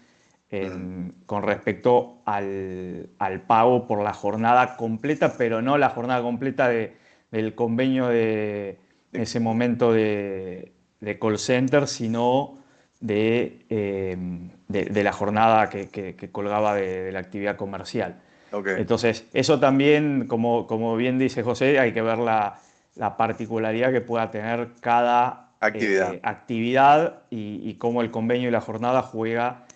con respecto al pago por la jornada completa, pero no la jornada completa del convenio en ese momento de call center, sino de la jornada que colgaba de la actividad comercial. Okay. Entonces, eso también, como bien dice José, hay que ver la particularidad que pueda tener cada actividad y cómo el convenio y la jornada juega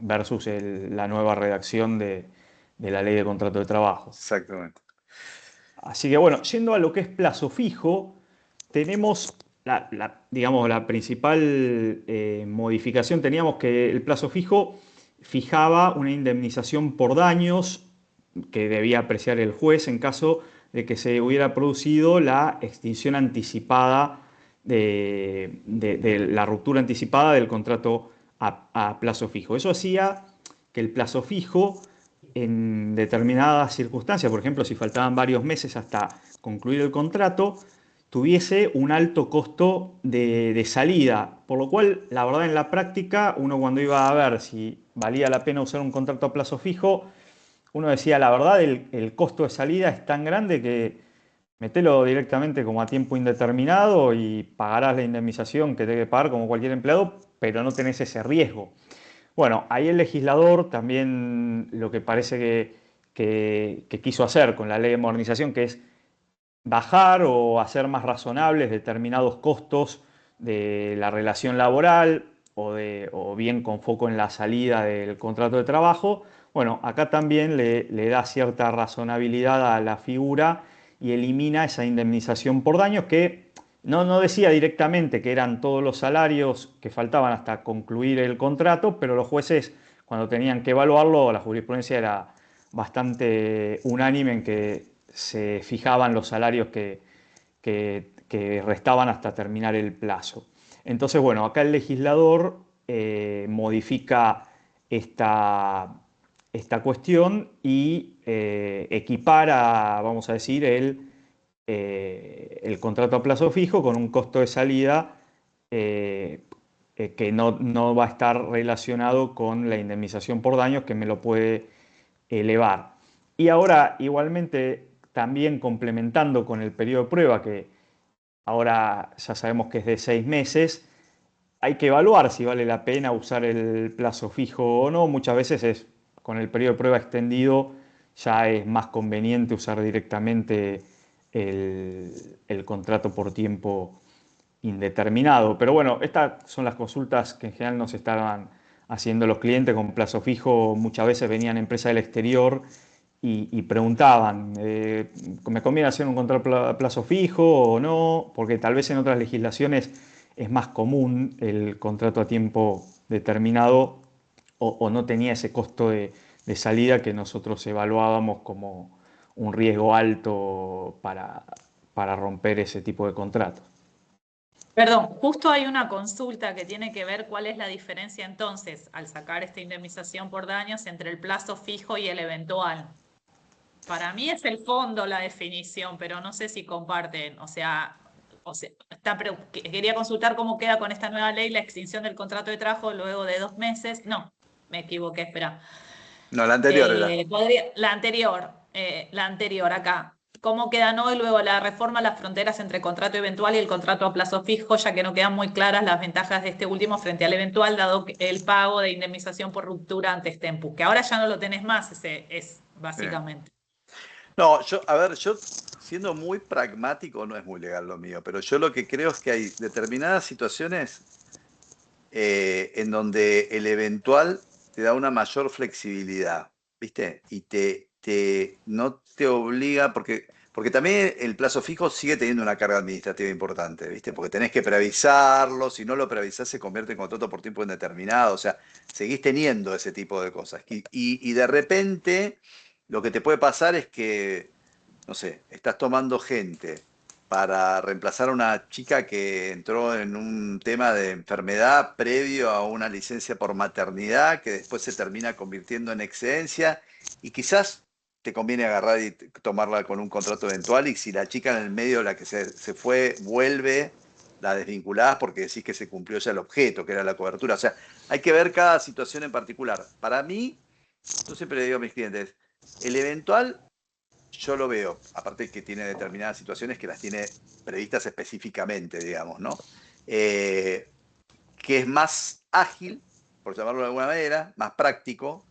versus la nueva redacción de la ley de contrato de trabajo. Exactamente. Así que bueno, yendo a lo que es plazo fijo, tenemos digamos, la principal modificación. Teníamos que el plazo fijo fijaba una indemnización por daños que debía apreciar el juez en caso de que se hubiera producido la extinción anticipada de la ruptura anticipada del contrato a plazo fijo. Eso hacía que el plazo fijo en determinadas circunstancias, por ejemplo, si faltaban varios meses hasta concluir el contrato, tuviese un alto costo de salida, por lo cual, la verdad, en la práctica, uno cuando iba a ver si valía la pena usar un contrato a plazo fijo, uno decía, la verdad, el costo de salida es tan grande que metelo directamente como a tiempo indeterminado y pagarás la indemnización que debe pagar como cualquier empleado, pero no tenés ese riesgo. Bueno, ahí el legislador también lo que parece que quiso hacer con la ley de modernización, que es bajar o hacer más razonables determinados costos de la relación laboral o bien con foco en la salida del contrato de trabajo. Bueno, acá también le da cierta razonabilidad a la figura y elimina esa indemnización por daños que no decía directamente que eran todos los salarios que faltaban hasta concluir el contrato, pero los jueces, cuando tenían que evaluarlo, la jurisprudencia era bastante unánime en que se fijaban los salarios que restaban hasta terminar el plazo. Entonces, bueno, acá el legislador modifica esta cuestión y equipara, vamos a decir, el contrato a plazo fijo con un costo de salida que no va a estar relacionado con la indemnización por daños, que me lo puede elevar. Y ahora, igualmente, también complementando con el periodo de prueba, que ahora ya sabemos que es de 6 meses, hay que evaluar si vale la pena usar el plazo fijo o no. Muchas veces con el periodo de prueba extendido ya es más conveniente usar directamente el contrato por tiempo indeterminado. Pero bueno, estas son las consultas que en general nos estaban haciendo los clientes con plazo fijo. Muchas veces venían empresas del exterior y preguntaban, ¿me conviene hacer un contrato a plazo fijo o no? Porque tal vez en otras legislaciones es más común el contrato a tiempo determinado o no tenía ese costo de salida que nosotros evaluábamos como un riesgo alto para romper ese tipo de contratos. Perdón, justo hay una consulta que tiene que ver cuál es la diferencia entonces al sacar esta indemnización por daños entre el plazo fijo y el eventual. Para mí es el fondo la definición, pero no sé si comparten. O sea, quería consultar cómo queda con esta nueva ley la extinción del contrato de trabajo luego de 2 meses. No, me equivoqué, espera. No, la anterior era. La anterior acá. ¿Cómo quedan hoy luego la reforma las fronteras entre contrato eventual y el contrato a plazo fijo, ya que no quedan muy claras las ventajas de este último frente al eventual, dado el pago de indemnización por ruptura ante Stempus, que ahora ya no lo tenés más, ese es básicamente. No, a ver, yo siendo muy pragmático, no es muy legal lo mío, pero yo lo que creo es que hay determinadas situaciones en donde el eventual te da una mayor flexibilidad, ¿viste? Y no te obliga, porque también el plazo fijo sigue teniendo una carga administrativa importante, ¿viste? Porque tenés que preavisarlo, si no lo preavisás se convierte en contrato por tiempo indeterminado, o sea, seguís teniendo ese tipo de cosas. Y de repente lo que te puede pasar es que, no sé, estás tomando gente para reemplazar a una chica que entró en un tema de enfermedad previo a una licencia por maternidad que después se termina convirtiendo en excedencia y quizás te conviene agarrar y tomarla con un contrato eventual y si la chica en el medio, la que se fue, vuelve, la desvinculás porque decís que se cumplió ya el objeto, que era la cobertura. O sea, hay que ver cada situación en particular. Para mí, yo siempre le digo a mis clientes, el eventual yo lo veo, aparte que tiene determinadas situaciones que las tiene previstas específicamente, digamos, ¿no? Que es más ágil, por llamarlo de alguna manera, más práctico,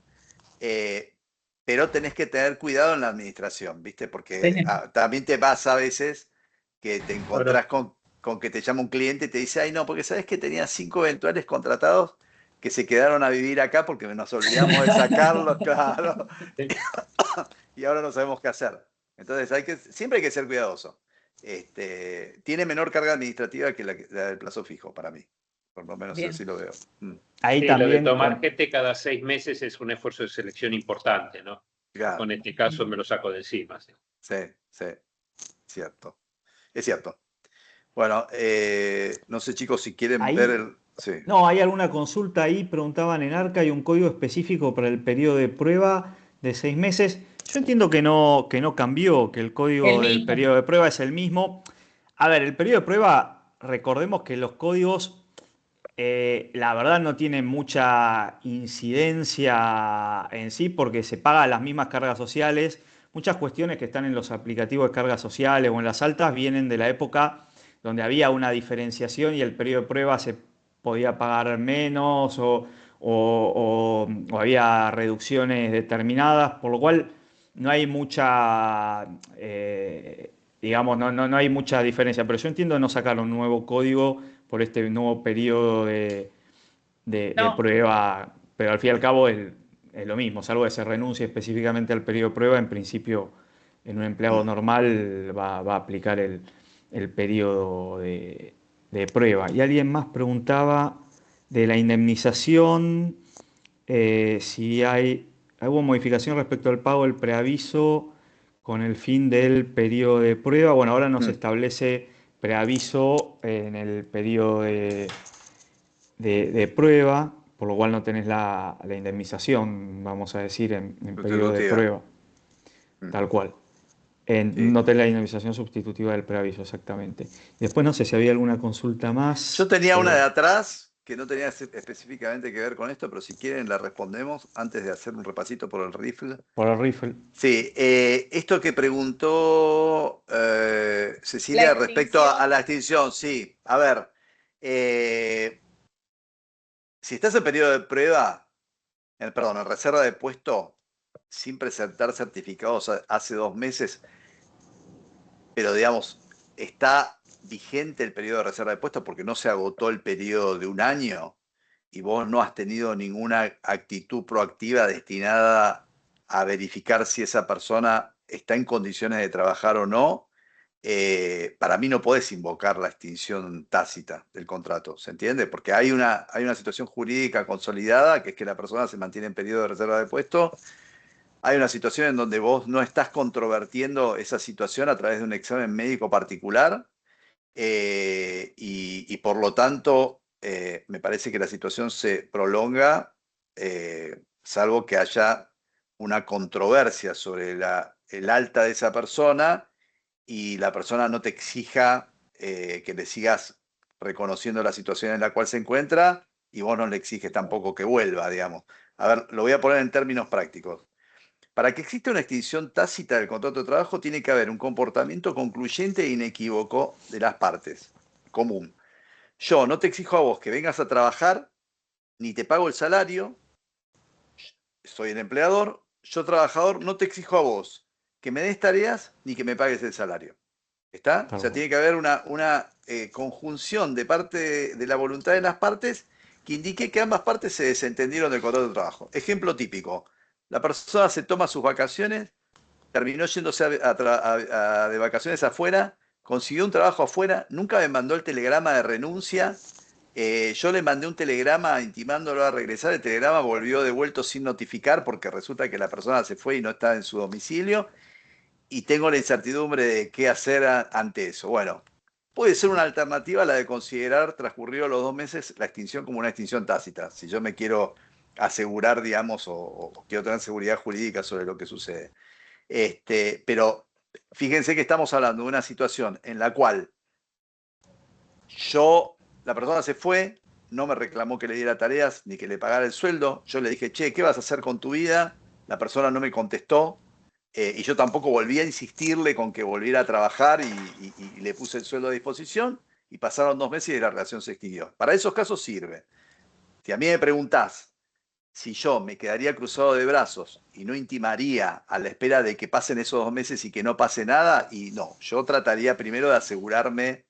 pero tenés que tener cuidado en la administración, ¿viste? Porque también te pasa a veces que te encontrás con que te llama un cliente y te dice, ay no, porque sabes que tenía 5 eventuales contratados que se quedaron a vivir acá porque nos olvidamos de sacarlos, claro. Y ahora no sabemos qué hacer. Entonces siempre hay que ser cuidadoso. Tiene menor carga administrativa que la del plazo fijo para mí. Por lo menos así lo veo. Ahí Sí, también, lo de tomar gente cada 6 meses es un esfuerzo de selección importante, ¿no? Claro. Con este caso me lo saco de encima. Sí, cierto. Es cierto. Bueno, no sé chicos si quieren ahí, ver el... Sí. No, hay alguna consulta ahí, preguntaban en ARCA, hay un código específico para el periodo de prueba de 6 meses. Yo entiendo que no cambió, que el código del periodo de prueba es el mismo. A ver, el periodo de prueba, recordemos que los códigos, la verdad no tienen mucha incidencia en sí porque se pagan las mismas cargas sociales. Muchas cuestiones que están en los aplicativos de cargas sociales o en las altas vienen de la época donde había una diferenciación y el periodo de prueba se podía pagar menos o había reducciones determinadas, por lo cual no hay mucha, digamos, no hay mucha diferencia. Pero yo entiendo no sacar un nuevo código por este nuevo periodo de prueba, pero al fin y al cabo es lo mismo, salvo que se renuncie específicamente al periodo de prueba, en principio en un empleado normal va a aplicar el periodo de prueba. Y alguien más preguntaba de la indemnización, si hubo modificación respecto al pago del preaviso con el fin del periodo de prueba. Bueno, ahora no se establece preaviso en el periodo de prueba, por lo cual no tenés la indemnización, vamos a decir, en periodo de prueba, tal cual. No tenés la indemnización sustitutiva del preaviso, exactamente. Después no sé si había alguna consulta más. Yo tenía una de atrás que no tenía específicamente que ver con esto, pero si quieren la respondemos antes de hacer un repasito por el rifle. Por el rifle. Sí, esto que preguntó Cecilia respecto a la extinción, sí. A ver, si estás en periodo de prueba, en reserva de puesto, sin presentar certificados hace 2 meses, pero digamos, está vigente el periodo de reserva de puesto porque no se agotó el periodo de 1 año y vos no has tenido ninguna actitud proactiva destinada a verificar si esa persona está en condiciones de trabajar o no, para mí no podés invocar la extinción tácita del contrato, ¿se entiende? Porque hay una situación jurídica consolidada, que es que la persona se mantiene en periodo de reserva de puesto. Hay una situación en donde vos no estás controvertiendo esa situación a través de un examen médico particular, y por lo tanto me parece que la situación se prolonga, salvo que haya una controversia sobre el alta de esa persona y la persona no te exija que le sigas reconociendo la situación en la cual se encuentra y vos no le exiges tampoco que vuelva, digamos. A ver, lo voy a poner en términos prácticos. Para que exista una extinción tácita del contrato de trabajo, tiene que haber un comportamiento concluyente e inequívoco de las partes. Común. Yo no te exijo a vos que vengas a trabajar, ni te pago el salario, soy el empleador. Yo, trabajador, no te exijo a vos que me des tareas ni que me pagues el salario. ¿Está? O sea, tiene que haber una conjunción de parte de la voluntad de las partes que indique que ambas partes se desentendieron del contrato de trabajo. Ejemplo típico. La persona se toma sus vacaciones, terminó yéndose de vacaciones afuera, consiguió un trabajo afuera, nunca me mandó el telegrama de renuncia. Yo le mandé un telegrama intimándolo a regresar, el telegrama volvió devuelto sin notificar porque resulta que la persona se fue y no está en su domicilio, y tengo la incertidumbre de qué hacer ante eso. Bueno, puede ser una alternativa la de considerar, transcurridos los 2 meses, la extinción como una extinción tácita, si yo me quiero asegurar, digamos, o quiero tener seguridad jurídica sobre lo que sucede. Pero fíjense que estamos hablando de una situación en la cual la persona se fue, no me reclamó que le diera tareas ni que le pagara el sueldo. Yo le dije, che, ¿qué vas a hacer con tu vida? La persona no me contestó, y yo tampoco volví a insistirle con que volviera a trabajar, y le puse el sueldo a disposición, y pasaron 2 meses y la relación se extinguió. Para esos casos sirve. Si a mí me preguntás si yo me quedaría cruzado de brazos y no intimaría a la espera de que pasen esos 2 meses y que no pase nada, y no, yo trataría primero de asegurarme,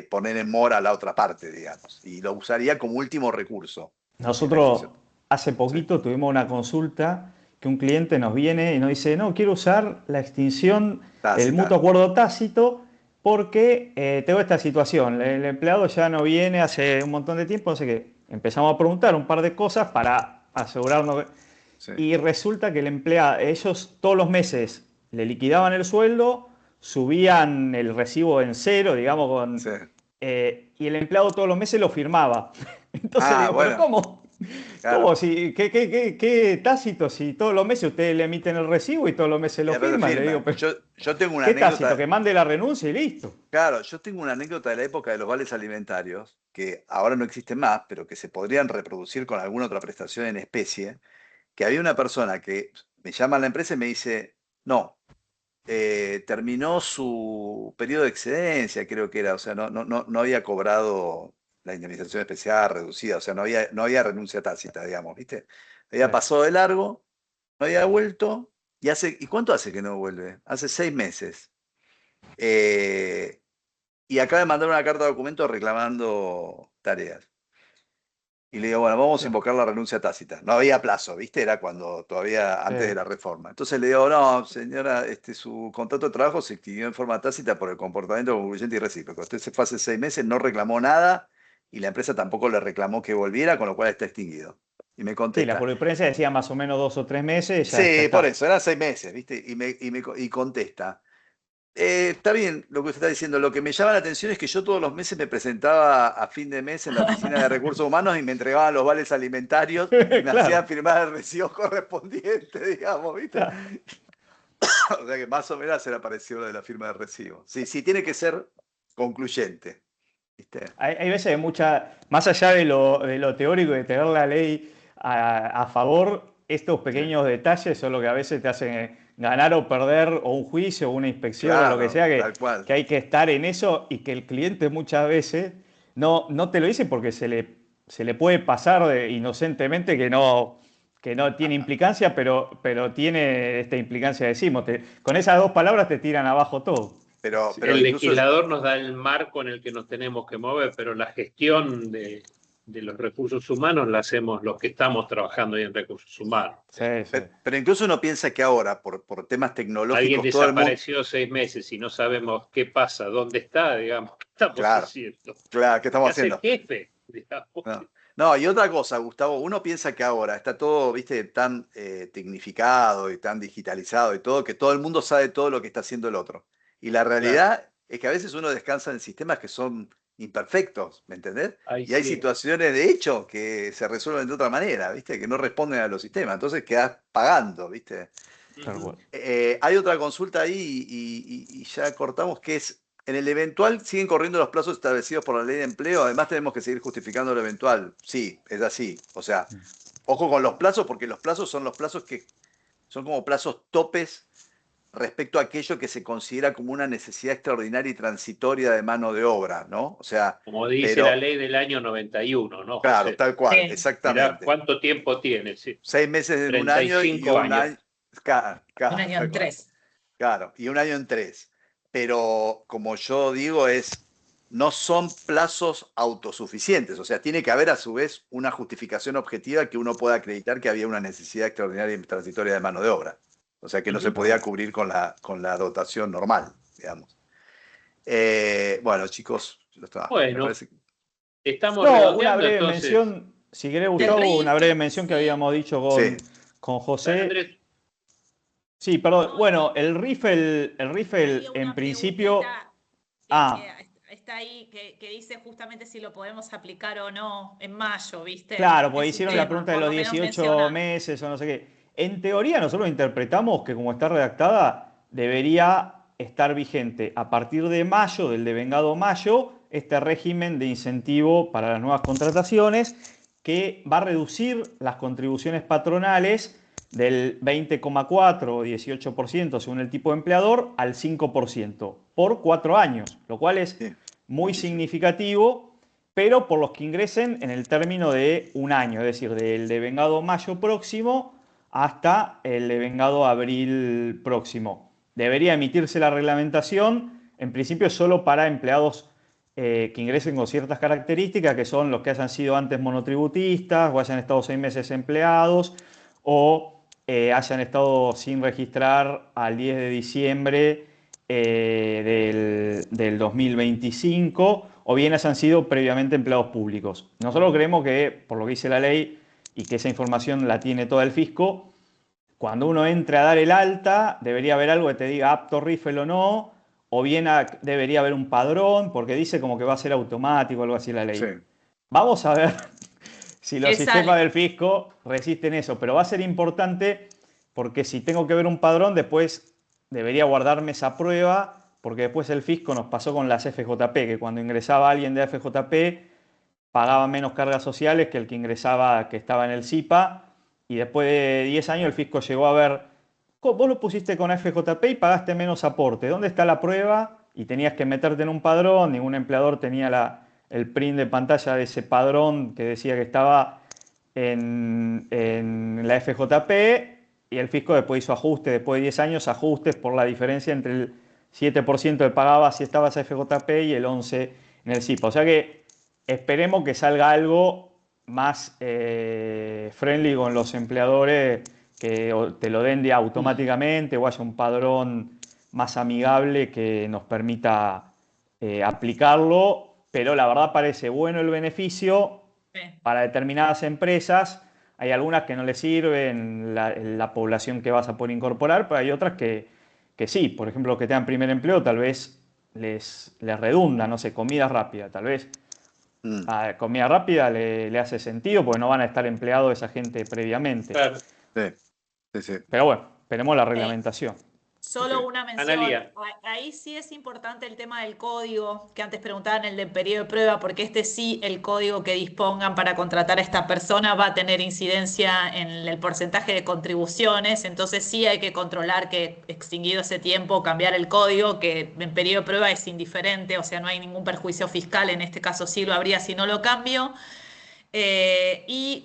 poner en mora a la otra parte, digamos, y lo usaría como último recurso. Nosotros hace poquito tuvimos una consulta que un cliente nos viene y nos dice, no, quiero usar la extinción, el mutuo acuerdo tácito, porque tengo esta situación, el empleado ya no viene hace un montón de tiempo, no sé qué. Empezamos a preguntar un par de cosas para asegurarnos. Sí. Y resulta que el empleado, ellos todos los meses le liquidaban el sueldo, subían el recibo en cero, digamos, sí. Y el empleado todos los meses lo firmaba. Entonces digo, bueno, ¿pero cómo? Claro. ¿Cómo? ¿Qué tácito? Si todos los meses ustedes le emiten el recibo y todos los meses lo firman. Le digo, pero yo tengo una ¿qué anécdota? Tácito? Que mande la renuncia y listo. Claro, yo tengo una anécdota de la época de los vales alimentarios, que ahora no existen más, pero que se podrían reproducir con alguna otra prestación en especie, que había una persona que me llama a la empresa y me dice, no, terminó su periodo de excedencia, creo que era, o sea, no había cobrado la indemnización especial reducida, o sea, no había renuncia tácita, digamos, ¿viste? Había pasado de largo, no había vuelto, ¿y cuánto hace que no vuelve? Hace 6 meses. Y acaba de mandar una carta de documento reclamando tareas. Y le digo, bueno, vamos a invocar la renuncia tácita. No había plazo, ¿viste? Era cuando todavía antes de la reforma. Entonces le digo, no, señora, su contrato de trabajo se extinguió en forma tácita por el comportamiento concluyente y recíproco. Usted se fue hace 6 meses, no reclamó nada, y la empresa tampoco le reclamó que volviera, con lo cual está extinguido. Y me contesta. Sí, la jurisprudencia decía más o menos 2 o 3 meses. Ya, sí, por eso, eran 6 meses, ¿viste? Y contesta. Está bien lo que usted está diciendo. Lo que me llama la atención es que yo todos los meses me presentaba a fin de mes en la oficina de recursos humanos y me entregaban los vales alimentarios y me hacían firmar el recibo correspondiente, digamos, ¿viste? O sea que más o menos era parecido lo de la firma de recibo. Sí, tiene que ser concluyente, ¿viste? Hay veces más allá de lo teórico de tener la ley a favor, estos pequeños detalles son lo que a veces te hacen ganar o perder, o un juicio, o una inspección, claro, o lo que sea, que hay que estar en eso, y que el cliente muchas veces no te lo dice porque se le puede pasar inocentemente que no tiene implicancia, pero tiene esta implicancia, decimos. Con esas 2 palabras te tiran abajo todo. Pero el legislador nos da el marco en el que nos tenemos que mover, pero la gestión de de los recursos humanos la hacemos los que estamos trabajando ahí en recursos humanos. Sí, sí. Pero incluso uno piensa que ahora, por temas Alguien tecnológicos, todo el mundo... desapareció 6 meses y no sabemos qué pasa, dónde está, digamos, qué estamos Claro, haciendo. claro, ¿qué ¿Qué estamos hace el haciendo? jefe? Digamos. No, y otra cosa, Gustavo, uno piensa que ahora está todo, viste, tan tecnificado y tan digitalizado y todo, que todo el mundo sabe todo lo que está haciendo el otro. Y la realidad es que a veces uno descansa en sistemas que son imperfectos, ¿me entendés? Ay, Y hay sí. situaciones de hecho que se resuelven de otra manera, ¿viste? Que no responden a los sistemas. Entonces quedás pagando, ¿viste? Tal cual. Hay otra consulta ahí y ya cortamos, que es, en el eventual siguen corriendo los plazos establecidos por la ley de empleo, además tenemos que seguir justificando lo eventual. Sí, es así. O sea, ojo con los plazos, porque los plazos son los plazos que son como plazos topes respecto a aquello que se considera como una necesidad extraordinaria y transitoria de mano de obra, ¿no? O sea, Como dice pero, la ley del año 91, ¿no, claro, José? tal cual, Sí. Mirá exactamente. cuánto tiempo tiene, sí. 6 meses en un año y 35 un años. año. Claro, Un año tal en cual. 3. Claro, y un año en 3. Pero como yo digo, no son plazos autosuficientes. O sea, tiene que haber a su vez una justificación objetiva que uno pueda acreditar que había una necesidad extraordinaria y transitoria de mano de obra. O sea, que no se podía cubrir con la dotación normal, digamos. Bueno, chicos, me Bueno, parece que... estamos No, una redondeando, breve entonces. mención, si querés, El Gustavo, una breve RIF, mención que sí. habíamos dicho Sí, con Dale, José. Andrés. Sí, perdón. No, Bueno, el Riffle había en una principio. preguntita Ah, que está ahí, que dice justamente si lo podemos aplicar o no en mayo, ¿viste? claro, pues Es un hicieron la tema, pregunta de por los lo menos 18 menciona. meses o no sé qué. En teoría, nosotros interpretamos que como está redactada, debería estar vigente a partir de mayo, del devengado mayo, este régimen de incentivo para las nuevas contrataciones que va a reducir las contribuciones patronales del 20,4 o 18% según el tipo de empleador al 5% por 4 años, lo cual es sí, muy muchísimo. significativo, pero por los que ingresen en el término de un año, es decir, del devengado mayo próximo hasta el devengado abril próximo. Debería emitirse la reglamentación, en principio solo para empleados que ingresen con ciertas características, que son los que hayan sido antes monotributistas o hayan estado 6 meses empleados o hayan estado sin registrar al 10 de diciembre del 2025 o bien hayan sido previamente empleados públicos. Nosotros creemos que, por lo que dice la ley y que esa información la tiene todo el fisco, cuando uno entre a dar el alta, debería haber algo que te diga apto Riffle o no, o bien debería haber un padrón, porque dice como que va a ser automático o algo así la ley. Sí, Vamos a ver si los ¿Qué sistemas sale? del fisco resisten eso, pero va a ser importante porque si tengo que ver un padrón, después debería guardarme esa prueba, porque después el fisco nos pasó con las FJP, que cuando ingresaba alguien de FJP pagaba menos cargas sociales que el que ingresaba, que estaba en el SIPA, y después de 10 años el fisco llegó a ver, vos lo pusiste con FJP y pagaste menos aporte, ¿dónde está la prueba? Y tenías que meterte en un padrón, ningún empleador tenía el print de pantalla de ese padrón que decía que estaba en la FJP, y el fisco después hizo ajustes, después de 10 años, ajustes por la diferencia entre el 7% que pagaba si estabas a FJP y el 11% en el SIPA. O sea que esperemos que salga algo más friendly con los empleadores, que te lo den automáticamente o haya un padrón más amigable que nos permita aplicarlo, pero la verdad parece bueno el beneficio Sí. para determinadas empresas. Hay algunas que no les sirven la población que vas a poder incorporar, pero hay otras que sí. Por ejemplo, los que tengan primer empleo tal vez les redunda, no sé, comida rápida. Tal vez a comida rápida le hace sentido porque no van a estar empleados esa gente previamente. Claro. sí. Pero bueno, esperemos la Eh, reglamentación. Solo Ok. una mención. Analía. Ahí sí es importante el tema del código, que antes preguntaban el del periodo de prueba, porque este sí, el código que dispongan para contratar a esta persona va a tener incidencia en el porcentaje de contribuciones, entonces sí hay que controlar que extinguido ese tiempo, cambiar el código, que en periodo de prueba es indiferente, o sea, no hay ningún perjuicio fiscal, en este caso sí lo habría si no lo cambio. Y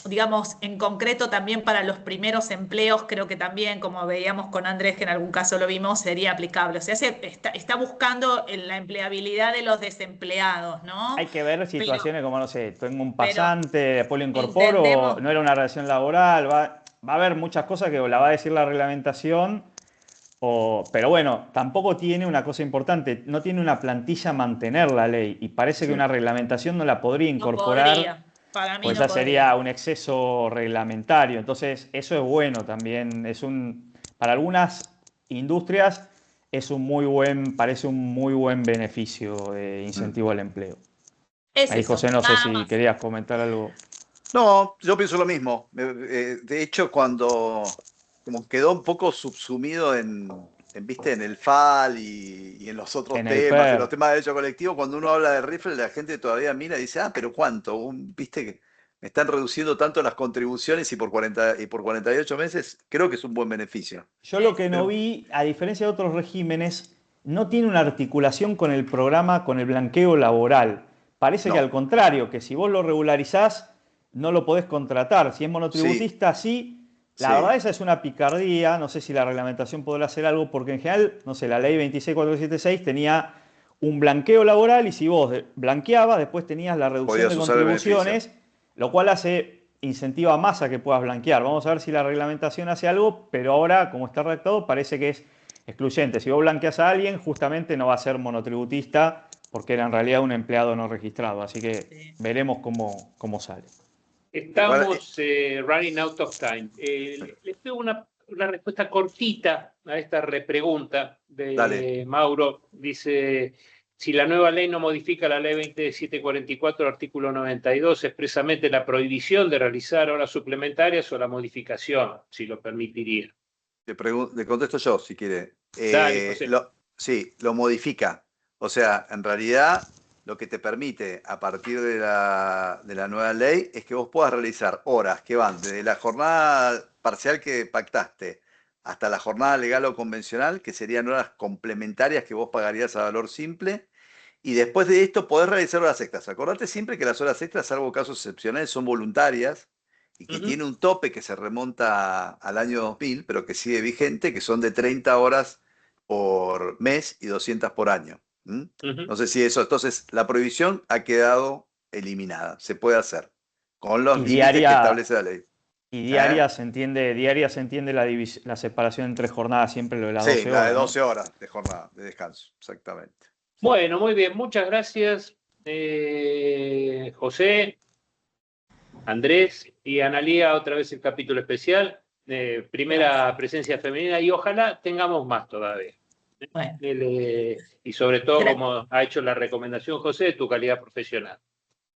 digamos, en concreto también para los primeros empleos, creo que también, como veíamos con Andrés, que en algún caso lo vimos, sería aplicable. O sea, está buscando en la empleabilidad de los desempleados, ¿no? Hay que ver situaciones como, no sé, tengo un pero pasante, después lo incorporo, entendemos, no era una relación laboral, va a haber muchas cosas que la va a decir la reglamentación, pero bueno, tampoco tiene una cosa importante, no tiene una plantilla a mantener la ley y parece que una reglamentación no la podría no incorporar, podría, para mí pues no ya sería podría. un exceso reglamentario. Entonces, eso es bueno también, para algunas industrias parece un muy buen beneficio de incentivo al empleo. Es Ahí, eso, José, no sé nada si más. querías comentar algo. No, yo pienso lo mismo. De hecho, cuando como quedó un poco subsumido ¿viste? En el FAL y en los otros En el temas, en los PER. temas de derecho colectivo, cuando uno habla de rifle, la gente todavía mira y dice, pero ¿cuánto? ¿Viste que me están reduciendo tanto las contribuciones y por 48 meses? Creo que es un buen beneficio. Yo lo que no Pero vi, a diferencia de otros regímenes, no tiene una articulación con el programa, con el blanqueo laboral. Parece que no, al contrario, que si vos lo regularizás, no lo podés contratar. Si es sí, monotributista, sí. La verdad, sí, esa es una picardía. No sé si la reglamentación podrá hacer algo, porque en general, no sé, la ley 26476 tenía un blanqueo laboral y si vos blanqueabas, después tenías la reducción de podías usar el beneficio. contribuciones, lo cual incentiva más a que puedas blanquear. Vamos a ver si la reglamentación hace algo, pero ahora, como está redactado, parece que es excluyente. Si vos blanqueas a alguien, justamente no va a ser monotributista, porque era en realidad un empleado no registrado. Así que Sí. veremos cómo sale. Igual, Estamos running out of time. Les pido una respuesta cortita a esta repregunta dale. de Mauro. Dice, si la nueva ley no modifica la ley 2744, artículo 92, expresamente la prohibición de realizar horas suplementarias o la modificación, si lo permitiría. Le contesto yo, si quiere. Dale, José. Sí, lo modifica. O sea, en realidad, lo que te permite a partir de la nueva ley es que vos puedas realizar horas que van desde la jornada parcial que pactaste hasta la jornada legal o convencional, que serían horas complementarias que vos pagarías a valor simple. Y después de esto podés realizar horas extras. Acordate siempre que las horas extras, salvo casos excepcionales, son voluntarias y que tiene un tope que se remonta al año 2000, pero que sigue vigente, que son de 30 horas por mes y 200 por año. No sé si eso, entonces la prohibición ha quedado eliminada, se puede hacer, con los Y límites que diaria, establece la ley. y ¿Eh? diaria se entiende la separación entre jornadas, siempre lo de las Sí, 12 la de horas, ¿no? 12 horas de jornada, de descanso, exactamente. Bueno, muy bien. Muchas gracias, José, Andrés y Analía, otra vez el capítulo especial. Primera presencia femenina y ojalá tengamos más todavía. Bueno, Y sobre todo, gra- como ha hecho la recomendación José, tu calidad profesional.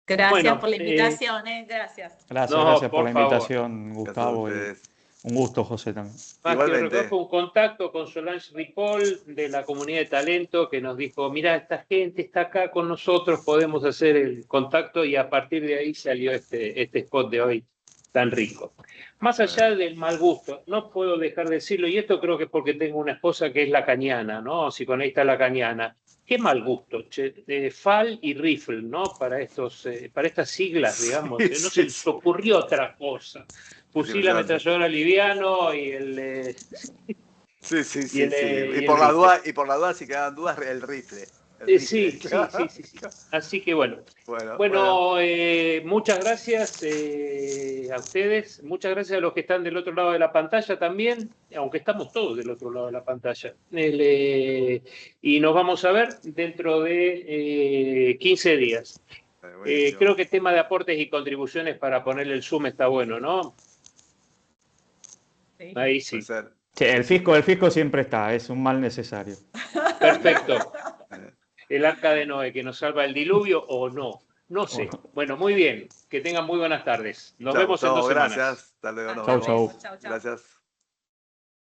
gracias Bueno, por la invitación, gracias. no, Gracias por por la favor. invitación, Gracias a Gustavo, y ustedes. un gusto, José, también. Más que Igualmente. reconozco un contacto con Solange Ripoll de la comunidad de talento que nos dijo, mira, esta gente está acá con nosotros, podemos hacer el contacto y a partir de ahí salió este spot de hoy tan rico. Más allá del mal gusto, no puedo dejar de decirlo, y esto creo que es porque tengo una esposa que es lacaniana, ¿no? Psicoanalista lacaniana. Qué mal gusto, FAL y rifle, ¿no? Para estas siglas, digamos. Sí, No se sí, les sí. ocurrió otra cosa. Es Fusil, impresionante. ametralladora liviano Sí, sí, y sí, sí. y el rifle. Y por la duda, si quedan dudas, el rifle. El rifle. Sí. Así que bueno. Bueno, bueno. Bueno, muchas gracias a ustedes, muchas gracias a los que están del otro lado de la pantalla también, aunque estamos todos del otro lado de la pantalla. Y nos vamos a ver dentro de 15 días. Buenísimo. Creo que el tema de aportes y contribuciones para ponerle el Zoom está bueno, ¿no? Sí. Ahí Puede sí. ser. Sí, el fisco siempre está, es un mal necesario. Perfecto. El arca de Noé que nos salva el diluvio o no. No sé. Bueno, muy bien. Que tengan muy buenas tardes. Nos Chao, vemos en Gustavo, 2 semanas. gracias. Hasta luego, nos Hasta Chau, vemos. luego. chau. Chau, chau. Gracias.